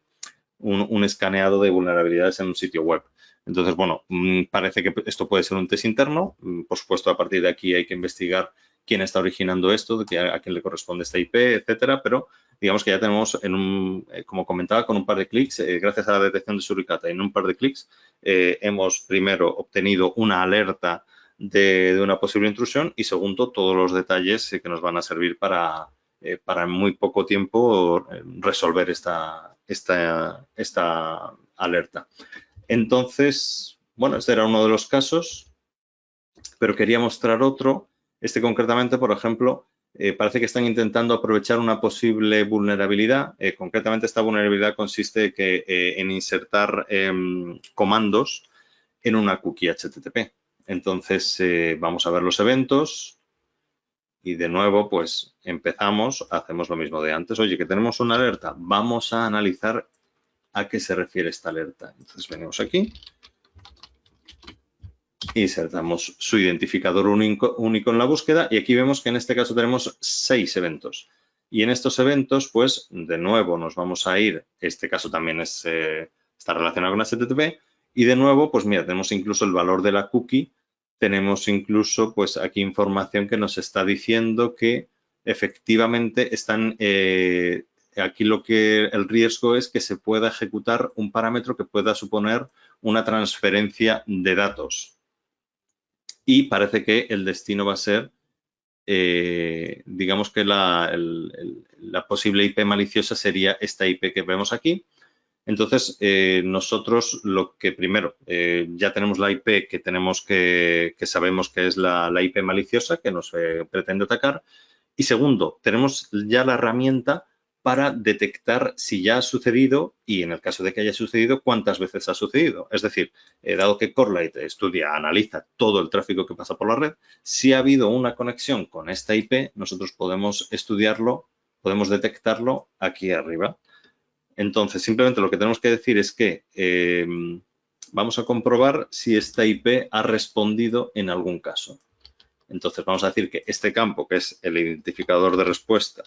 un escaneado de vulnerabilidades en un sitio web. Entonces, bueno, parece que esto puede ser un test interno. Por supuesto, a partir de aquí hay que investigar quién está originando esto, a quién le corresponde esta IP, etcétera, pero digamos que ya tenemos, como comentaba, con un par de clics, gracias a la detección de Suricata, en un par de clics hemos primero obtenido una alerta de una posible intrusión y segundo, todos los detalles que nos van a servir para en muy poco tiempo resolver esta alerta. Entonces, bueno, este era uno de los casos, pero quería mostrar otro. Este concretamente, por ejemplo, parece que están intentando aprovechar una posible vulnerabilidad. Concretamente, esta vulnerabilidad consiste en insertar comandos en una cookie HTTP. Entonces, vamos a ver los eventos y de nuevo, pues empezamos, hacemos lo mismo de antes. Oye, que tenemos una alerta, vamos a analizar a qué se refiere esta alerta. Entonces, venimos aquí. Insertamos su identificador único en la búsqueda y aquí vemos que en este caso tenemos 6 eventos. Y en estos eventos, pues, de nuevo nos vamos a ir, este caso también está relacionado con HTTP y de nuevo, pues mira, tenemos incluso el valor de la cookie, tenemos incluso, pues, aquí información que nos está diciendo que efectivamente están, aquí el riesgo es que se pueda ejecutar un parámetro que pueda suponer una transferencia de datos. Y parece que el destino va a ser, digamos que la posible IP maliciosa sería esta IP que vemos aquí. Entonces, nosotros lo que primero, ya tenemos la IP que tenemos que sabemos que es la IP maliciosa que nos pretende atacar. Y segundo, tenemos ya la herramienta para detectar si ya ha sucedido y en el caso de que haya sucedido, cuántas veces ha sucedido. Es decir, dado que Corelight estudia, analiza todo el tráfico que pasa por la red, si ha habido una conexión con esta IP, nosotros podemos estudiarlo, podemos detectarlo aquí arriba. Entonces, simplemente lo que tenemos que decir es que vamos a comprobar si esta IP ha respondido en algún caso. Entonces, vamos a decir que este campo, que es el identificador de respuesta,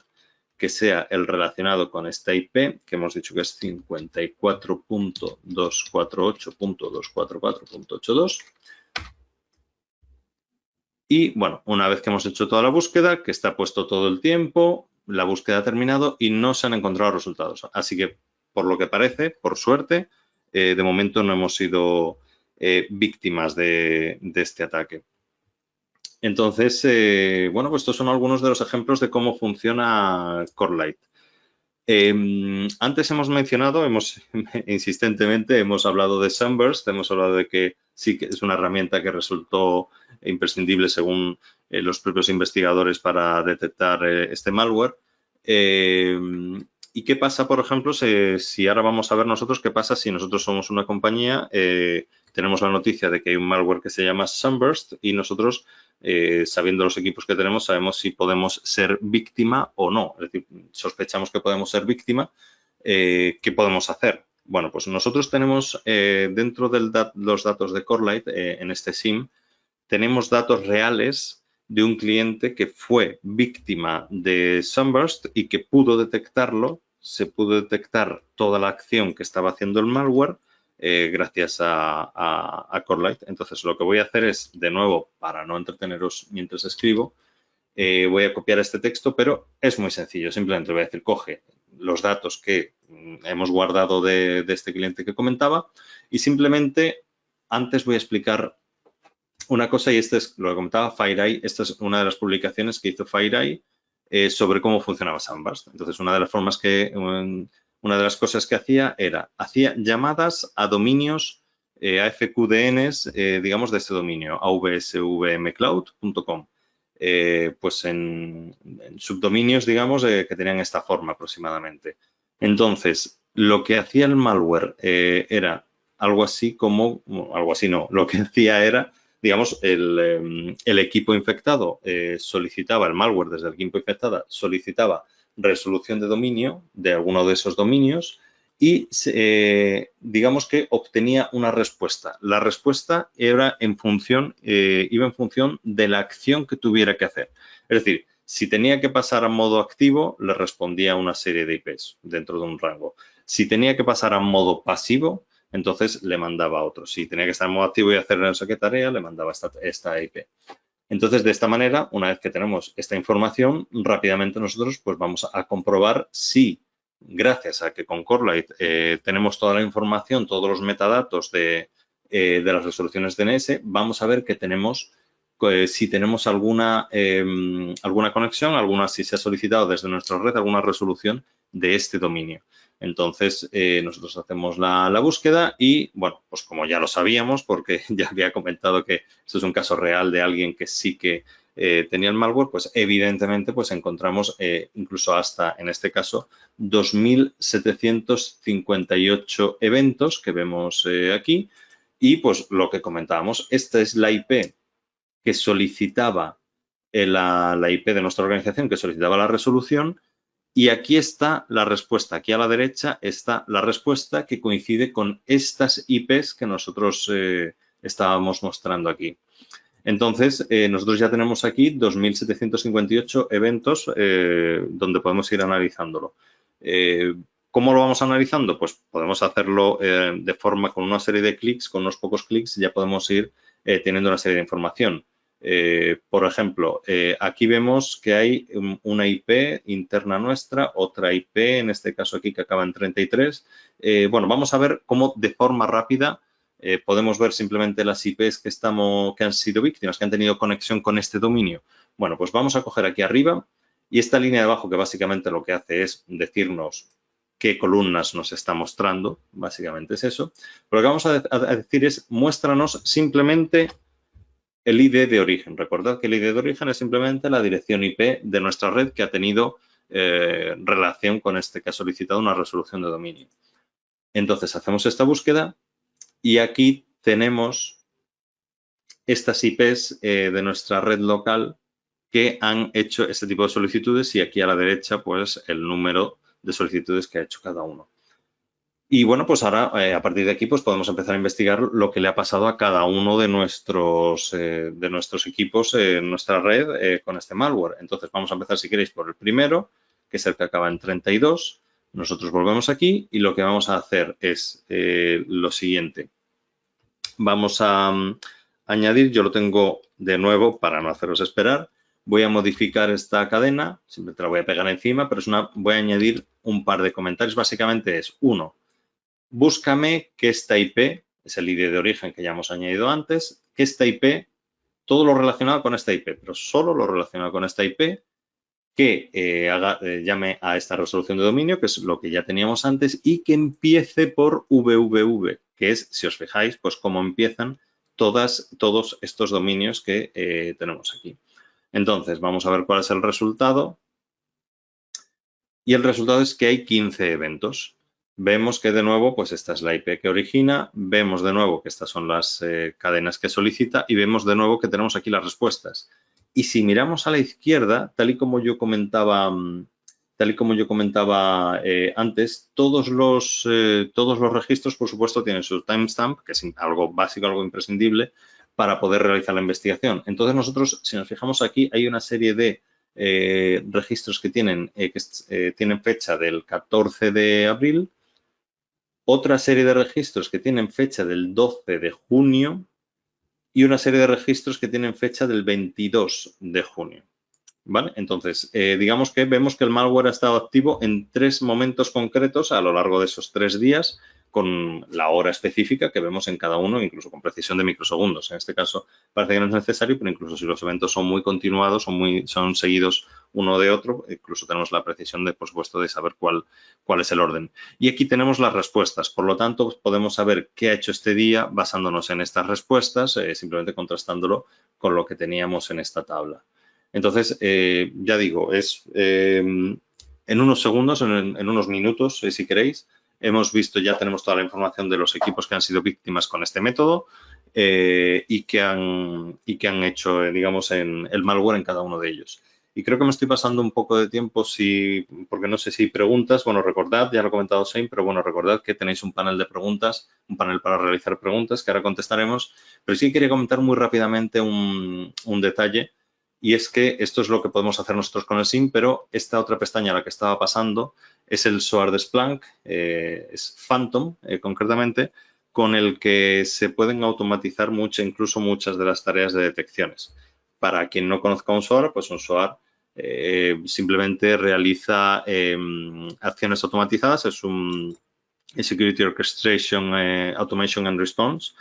que sea el relacionado con esta IP, que hemos dicho que es 54.248.244.82. Y, bueno, una vez que hemos hecho toda la búsqueda, que está puesto todo el tiempo, la búsqueda ha terminado y no se han encontrado resultados. Así que, por lo que parece, por suerte, de momento no hemos sido víctimas de este ataque. Entonces, bueno, pues estos son algunos de los ejemplos de cómo funciona Corelight. Antes hemos mencionado, insistentemente hemos hablado de Sunburst, hemos hablado de que sí que es una herramienta que resultó imprescindible según los propios investigadores para detectar este malware. ¿Y qué pasa, por ejemplo, si ahora vamos a ver nosotros qué pasa si nosotros somos una compañía, tenemos la noticia de que hay un malware que se llama Sunburst y nosotros, sabiendo los equipos que tenemos, sabemos si podemos ser víctima o no. Es decir, sospechamos que podemos ser víctima, ¿qué podemos hacer? Bueno, pues nosotros tenemos dentro de los datos de Corelight, en este SIM, tenemos datos reales de un cliente que fue víctima de Sunburst y que pudo detectarlo, se pudo detectar toda la acción que estaba haciendo el malware gracias a Corelight. Entonces, lo que voy a hacer es, de nuevo, para no entreteneros mientras escribo, voy a copiar este texto, pero es muy sencillo. Simplemente voy a decir, coge los datos que hemos guardado de este cliente que comentaba y simplemente antes voy a explicar una cosa, y este es lo que comentaba FireEye, esta es una de las publicaciones que hizo FireEye sobre cómo funcionaba Sunburst. Entonces, una de las cosas que hacía llamadas a dominios, a FQDNs, digamos, de este dominio, avsvmcloud.com. Pues en subdominios, digamos, que tenían esta forma aproximadamente. Entonces, lo que hacía el malware era algo así no, lo que hacía era, digamos, el equipo infectado solicitaba, el malware desde el equipo infectado solicitaba resolución de dominio de alguno de esos dominios y digamos que obtenía una respuesta. La respuesta iba en función de la acción que tuviera que hacer. Es decir, si tenía que pasar a modo activo, le respondía una serie de IPs dentro de un rango. Si tenía que pasar a modo pasivo, entonces le mandaba otro. Si tenía que estar en modo activo y hacer no sé qué tarea, le mandaba esta IP. Entonces, de esta manera, una vez que tenemos esta información, rápidamente nosotros pues vamos a comprobar si, gracias a que con Corelight tenemos toda la información, todos los metadatos de las resoluciones DNS, vamos a ver que tenemos, si tenemos alguna conexión, si se ha solicitado desde nuestra red alguna resolución de este dominio. Entonces, nosotros hacemos la búsqueda y, bueno, pues como ya lo sabíamos, porque ya había comentado que esto es un caso real de alguien que sí que tenía el malware, pues evidentemente pues encontramos incluso hasta, en este caso, 2.758 eventos que vemos aquí. Y pues lo que comentábamos, esta es la IP que solicitaba, la IP de nuestra organización que solicitaba la resolución. Y aquí está la respuesta. Aquí a la derecha está la respuesta que coincide con estas IPs que nosotros estábamos mostrando aquí. Entonces, nosotros ya tenemos aquí 2.758 eventos donde podemos ir analizándolo. ¿Cómo lo vamos analizando? Pues podemos hacerlo de forma con una serie de clics, con unos pocos clics ya podemos ir teniendo una serie de información. Por ejemplo, aquí vemos que hay una IP interna nuestra, otra IP, en este caso aquí que acaba en 33. Bueno, vamos a ver cómo de forma rápida podemos ver simplemente las IPs que han sido víctimas, que han tenido conexión con este dominio. Bueno, pues vamos a coger aquí arriba y esta línea de abajo que básicamente lo que hace es decirnos qué columnas nos está mostrando, básicamente es eso. Pero lo que vamos a decir es muéstranos simplemente el ID de origen. Recordad que el ID de origen es simplemente la dirección IP de nuestra red que ha tenido relación con este que ha solicitado una resolución de dominio. Entonces, hacemos esta búsqueda y aquí tenemos estas IPs de nuestra red local que han hecho este tipo de solicitudes y aquí a la derecha, pues, el número de solicitudes que ha hecho cada uno. Y bueno, pues ahora a partir de aquí pues podemos empezar a investigar lo que le ha pasado a cada uno de nuestros equipos en nuestra red con este malware. Entonces vamos a empezar, si queréis, por el primero, que es el que acaba en 32. Nosotros volvemos aquí y lo que vamos a hacer es lo siguiente. Vamos a añadir, yo lo tengo de nuevo para no haceros esperar. Voy a modificar esta cadena, siempre te la voy a pegar encima, pero voy a añadir un par de comentarios. Básicamente es, uno, búscame que esta IP, es el ID de origen que ya hemos añadido antes, que esta IP todo lo relacionado con esta IP, pero solo lo relacionado con esta IP que llame a esta resolución de dominio, que es lo que ya teníamos antes, y que empiece por www, que es, si os fijáis, pues cómo empiezan todos estos dominios que tenemos aquí. Entonces, vamos a ver cuál es el resultado. Y el resultado es que hay 15 eventos. Vemos que de nuevo, pues esta es la IP que origina, vemos de nuevo que estas son las cadenas que solicita y vemos de nuevo que tenemos aquí las respuestas. Y si miramos a la izquierda, tal y como yo comentaba antes, todos los registros, por supuesto, tienen su timestamp, que es algo básico, algo imprescindible, para poder realizar la investigación. Entonces nosotros, si nos fijamos aquí, hay una serie de registros que tienen fecha del 14 de abril, otra serie de registros que tienen fecha del 12 de junio y una serie de registros que tienen fecha del 22 de junio. ¿Vale? Entonces, digamos que vemos que el malware ha estado activo en 3 momentos concretos a lo largo de esos 3 días con la hora específica que vemos en cada uno, incluso con precisión de microsegundos. En este caso parece que no es necesario, pero incluso si los eventos son muy continuados, son seguidos uno de otro, incluso tenemos la precisión de, por supuesto, de saber cuál es el orden. Y aquí tenemos las respuestas. Por lo tanto, podemos saber qué ha hecho este día basándonos en estas respuestas, simplemente contrastándolo con lo que teníamos en esta tabla. Entonces, ya digo, en unos segundos, en unos minutos, si queréis, ya tenemos toda la información de los equipos que han sido víctimas con este método y que han hecho, digamos, el malware en cada uno de ellos. Y creo que me estoy pasando un poco de tiempo porque no sé si hay preguntas. Bueno, recordad, ya lo ha comentado Shane, pero bueno, recordad que tenéis un panel de preguntas, un panel para realizar preguntas que ahora contestaremos. Pero sí quería comentar muy rápidamente un detalle. Y es que esto es lo que podemos hacer nosotros con el SIEM, pero esta otra pestaña a la que estaba pasando es el SOAR de Splunk, es Phantom concretamente, con el que se pueden automatizar incluso muchas de las tareas de detecciones. Para quien no conozca un SOAR, pues un SOAR simplemente realiza acciones automatizadas, es un Security Orchestration Automation and Response,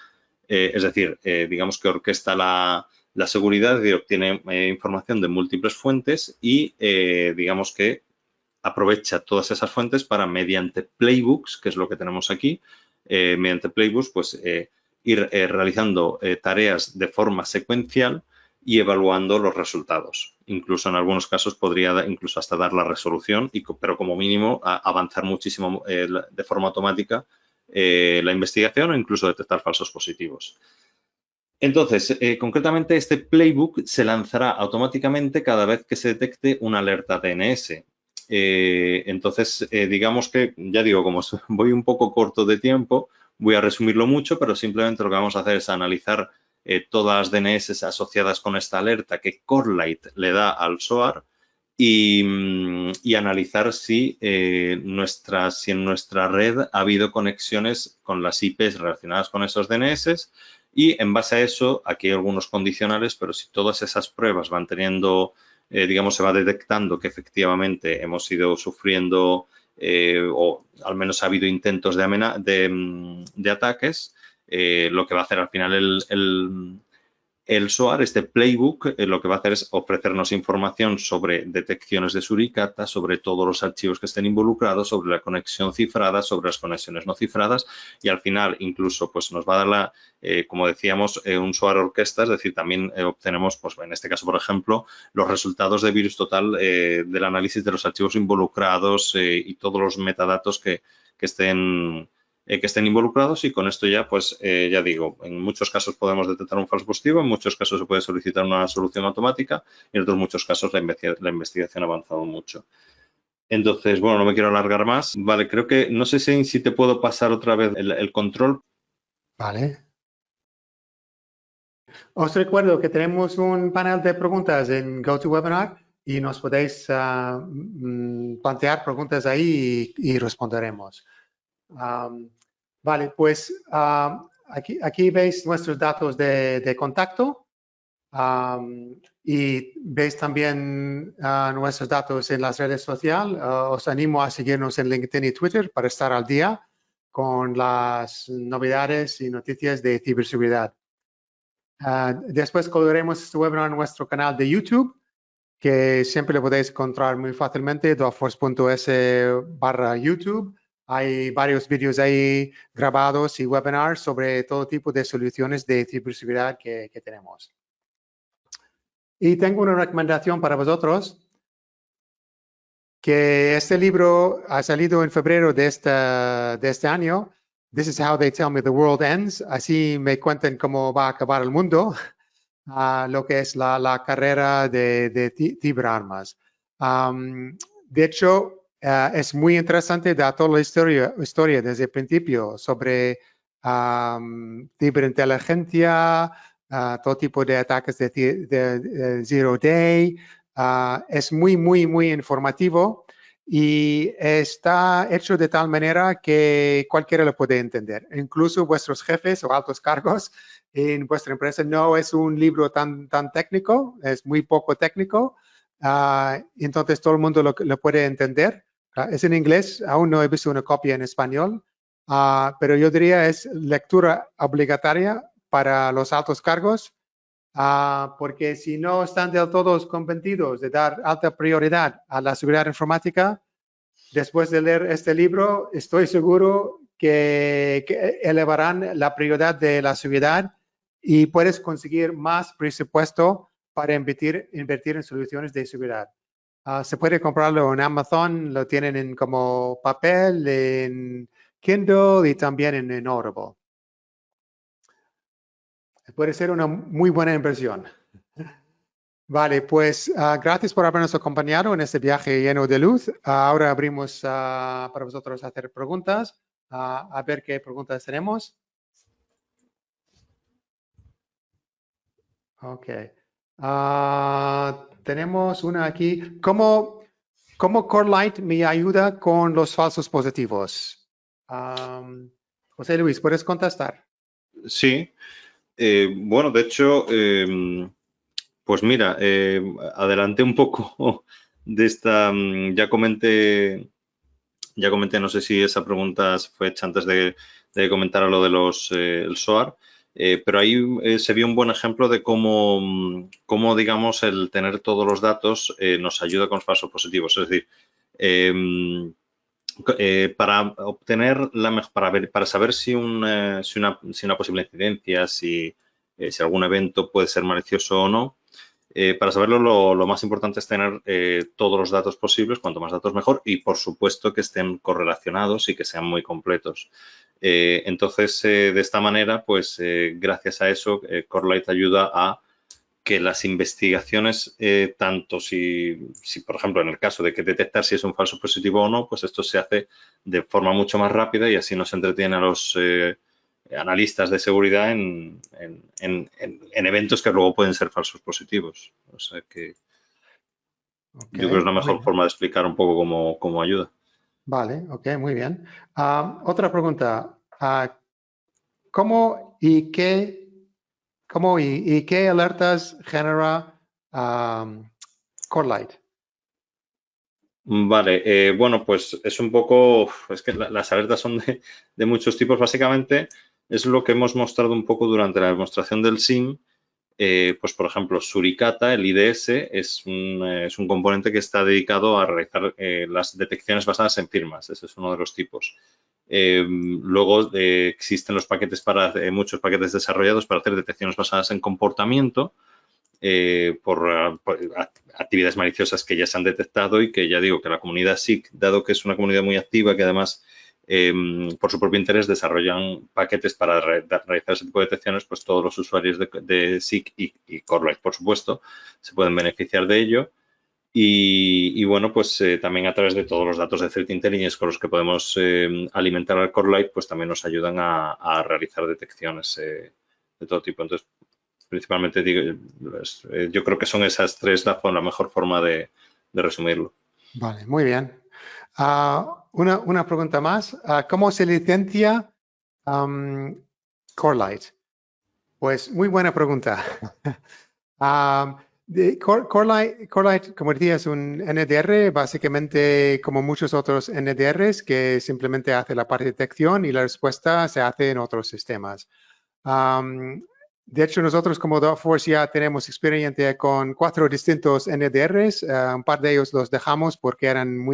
es decir, digamos que orquesta la seguridad y obtiene información de múltiples fuentes y digamos que aprovecha todas esas fuentes para, mediante playbooks, que es lo que tenemos aquí, mediante playbooks, pues ir realizando tareas de forma secuencial y evaluando los resultados. Incluso en algunos casos podría incluso hasta dar la resolución, pero como mínimo avanzar muchísimo de forma automática la investigación o incluso detectar falsos positivos. Entonces, concretamente, este playbook se lanzará automáticamente cada vez que se detecte una alerta DNS. Entonces, digamos que, ya digo, como voy un poco corto de tiempo, voy a resumirlo mucho, pero simplemente lo que vamos a hacer es analizar todas las DNS asociadas con esta alerta que Corelight le da al SOAR y analizar si en nuestra red ha habido conexiones con las IPs relacionadas con esos DNS. Y en base a eso, aquí hay algunos condicionales, pero si todas esas pruebas van teniendo, digamos, se va detectando que efectivamente hemos ido sufriendo o al menos ha habido intentos de ataques, lo que va a hacer al final el SOAR, este playbook, lo que va a hacer es ofrecernos información sobre detecciones de suricata, sobre todos los archivos que estén involucrados, sobre la conexión cifrada, sobre las conexiones no cifradas y al final incluso pues nos va a dar como decíamos, un SOAR orquesta, es decir, también obtenemos, pues en este caso, por ejemplo, los resultados de virus total del análisis de los archivos involucrados y todos los metadatos que estén involucrados y con esto ya, pues ya digo, en muchos casos podemos detectar un falso positivo, en muchos casos se puede solicitar una solución automática y en otros muchos casos la investigación ha avanzado mucho. Entonces, bueno, no me quiero alargar más. Vale, creo que, no sé si te puedo pasar otra vez el control. Vale. Os recuerdo que tenemos un panel de preguntas en GoToWebinar y nos podéis plantear preguntas ahí y responderemos. Vale, pues aquí veis nuestros datos de contacto y veis también nuestros datos en las redes sociales. Os animo a seguirnos en LinkedIn y Twitter para estar al día con las novedades y noticias de ciberseguridad. Después colgaremos este webinar en nuestro canal de YouTube, que siempre lo podéis encontrar muy fácilmente, doforce.es/YouTube. Hay varios vídeos ahí grabados y webinars sobre todo tipo de soluciones de ciberseguridad que tenemos. Y tengo una recomendación para vosotros, que este libro ha salido en febrero de este año. This is how they tell me the world ends. Así me cuentan cómo va a acabar el mundo. Lo que es la carrera de ciberarmas. De hecho, es muy interesante dar toda la historia desde el principio sobre ciberinteligencia, todo tipo de ataques de Zero Day. Es muy informativo y está hecho de tal manera que cualquiera lo puede entender, incluso vuestros jefes o altos cargos en vuestra empresa. No es un libro tan técnico, es muy poco técnico, entonces todo el mundo lo puede entender. Es en inglés, aún no he visto una copia en español, pero yo diría es lectura obligatoria para los altos cargos, porque si no están del todo convencidos de dar alta prioridad a la seguridad informática, después de leer este libro, estoy seguro que elevarán la prioridad de la seguridad y puedes conseguir más presupuesto para invertir en soluciones de seguridad. Se puede comprarlo en Amazon, lo tienen en como papel, en Kindle y también en Audible. Puede ser una muy buena inversión. Vale, pues gracias por habernos acompañado en este viaje lleno de luz. Ahora abrimos para vosotros hacer preguntas. A ver qué preguntas tenemos. Ok. Tenemos una aquí. ¿Cómo Corelight me ayuda con los falsos positivos? José Luis, ¿puedes contestar? Sí. Bueno, de hecho, pues mira, adelanté un poco de esta, ya comenté, no sé si esa pregunta fue hecha antes de comentar a lo de el SOAR, pero ahí se vio un buen ejemplo de cómo, digamos, el tener todos los datos nos ayuda con los falsos positivos. Es decir, para obtener para saber si una posible incidencia, si algún evento puede ser malicioso o no, para saberlo lo más importante es tener todos los datos posibles, cuanto más datos mejor, y por supuesto que estén correlacionados y que sean muy completos. Entonces, de esta manera, pues gracias a eso, Corelight ayuda a que las investigaciones, tanto si, por ejemplo, en el caso de que detectar si es un falso positivo o no, pues esto se hace de forma mucho más rápida y así nos entretiene a los analistas de seguridad en eventos que luego pueden ser falsos positivos. O sea que yo creo que es la mejor forma de explicar un poco cómo ayuda. Vale, ok, muy bien. Otra pregunta. ¿Cómo y qué alertas genera Corelight? Vale, bueno, pues es un poco, es que las alertas son de muchos tipos. Básicamente es lo que hemos mostrado un poco durante la demostración del SIEM. Pues, por ejemplo, Suricata, el IDS, es un componente que está dedicado a realizar las detecciones basadas en firmas. Ese es uno de los tipos. Luego existen los paquetes muchos paquetes desarrollados para hacer detecciones basadas en comportamiento por actividades maliciosas que ya se han detectado y que ya digo que la comunidad SIC, dado que es una comunidad muy activa, que además por su propio interés desarrollan paquetes para realizar ese tipo de detecciones, pues todos los usuarios de SIC y Corelight, por supuesto, se pueden beneficiar de ello. Y bueno, pues también a través de todos los datos de Threat Intelligence con los que podemos alimentar al Corelight, pues también nos ayudan a realizar detecciones de todo tipo. Entonces, principalmente digo, yo creo que son esas tres la mejor forma de resumirlo. Vale, muy bien. Una pregunta más. ¿Cómo se licencia Corelight? Pues muy buena pregunta. Corelight, como decía, es un NDR, básicamente como muchos otros NDRs, que simplemente hace la parte de detección y la respuesta se hace en otros sistemas. De hecho, nosotros como Dotforce ya tenemos experiencia con 4 distintos NDRs. Un par de ellos los dejamos porque eran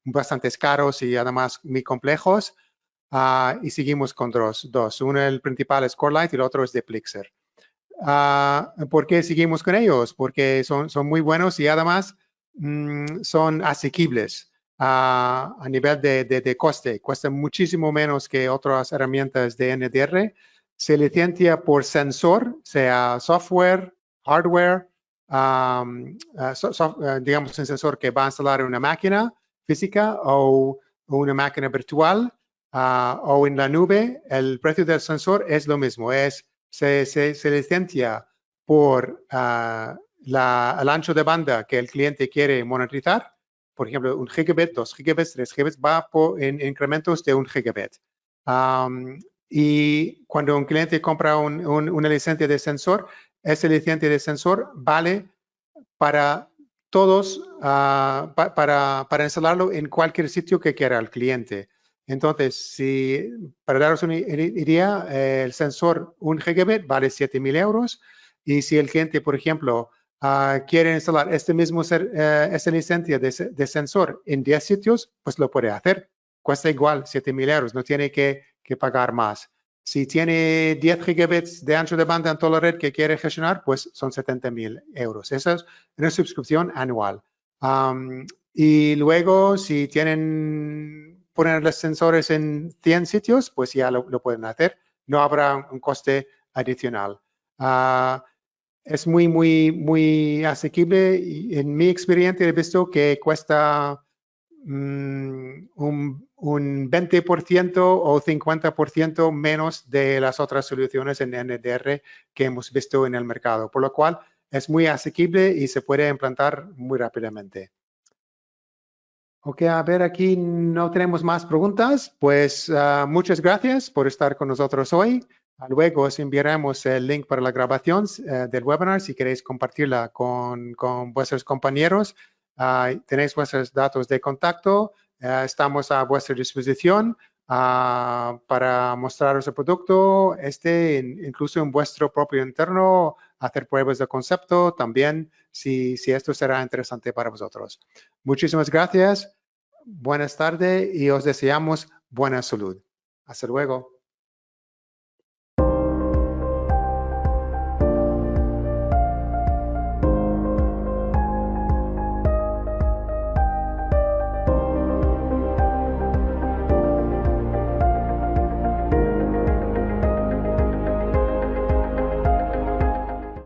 bastante caros y además muy complejos. Y seguimos con dos. Uno, el principal es Corelight y el otro es de Plixer. ¿Por qué seguimos con ellos? Porque son muy buenos y además son asequibles a nivel de coste. Cuestan muchísimo menos que otras herramientas de NDR. Se licencia por sensor, sea software, hardware, digamos un sensor que va a instalar una máquina física o una máquina virtual o en la nube. El precio del sensor es lo mismo, se licencia por el ancho de banda que el cliente quiere monitorizar. Por ejemplo, 1 gigabit, 2 gigabits, 3 gigabits va en incrementos de 1 gigabit. Y cuando un cliente compra una licencia de sensor, esa licencia de sensor vale para todos, para instalarlo en cualquier sitio que quiera el cliente. Entonces, para daros una idea, el sensor 1 gigabit vale 7.000 euros. Y si el cliente, por ejemplo, quiere instalar esta licencia de sensor en 10 sitios, pues lo puede hacer. Cuesta igual 7.000 euros, no tiene que pagar más. Si tiene 10 gigabits de ancho de banda en toda la red que quiere gestionar, pues son 70.000 euros. Esa es una suscripción anual. Y luego, si ponen los sensores en 100 sitios, pues ya lo pueden hacer. No habrá un coste adicional. Es muy asequible y en mi experiencia he visto que cuesta un 20% o 50% menos de las otras soluciones en NDR que hemos visto en el mercado, por lo cual es muy asequible y se puede implantar muy rápidamente. Ok, a ver, aquí no tenemos más preguntas. Pues muchas gracias por estar con nosotros hoy. Luego os enviaremos el link para la grabación del webinar si queréis compartirla con vuestros compañeros. Tenéis vuestros datos de contacto. Estamos a vuestra disposición para mostraros el producto, incluso en vuestro propio interno, hacer pruebas de concepto también, si esto será interesante para vosotros. Muchísimas gracias, buenas tardes y os deseamos buena salud. Hasta luego.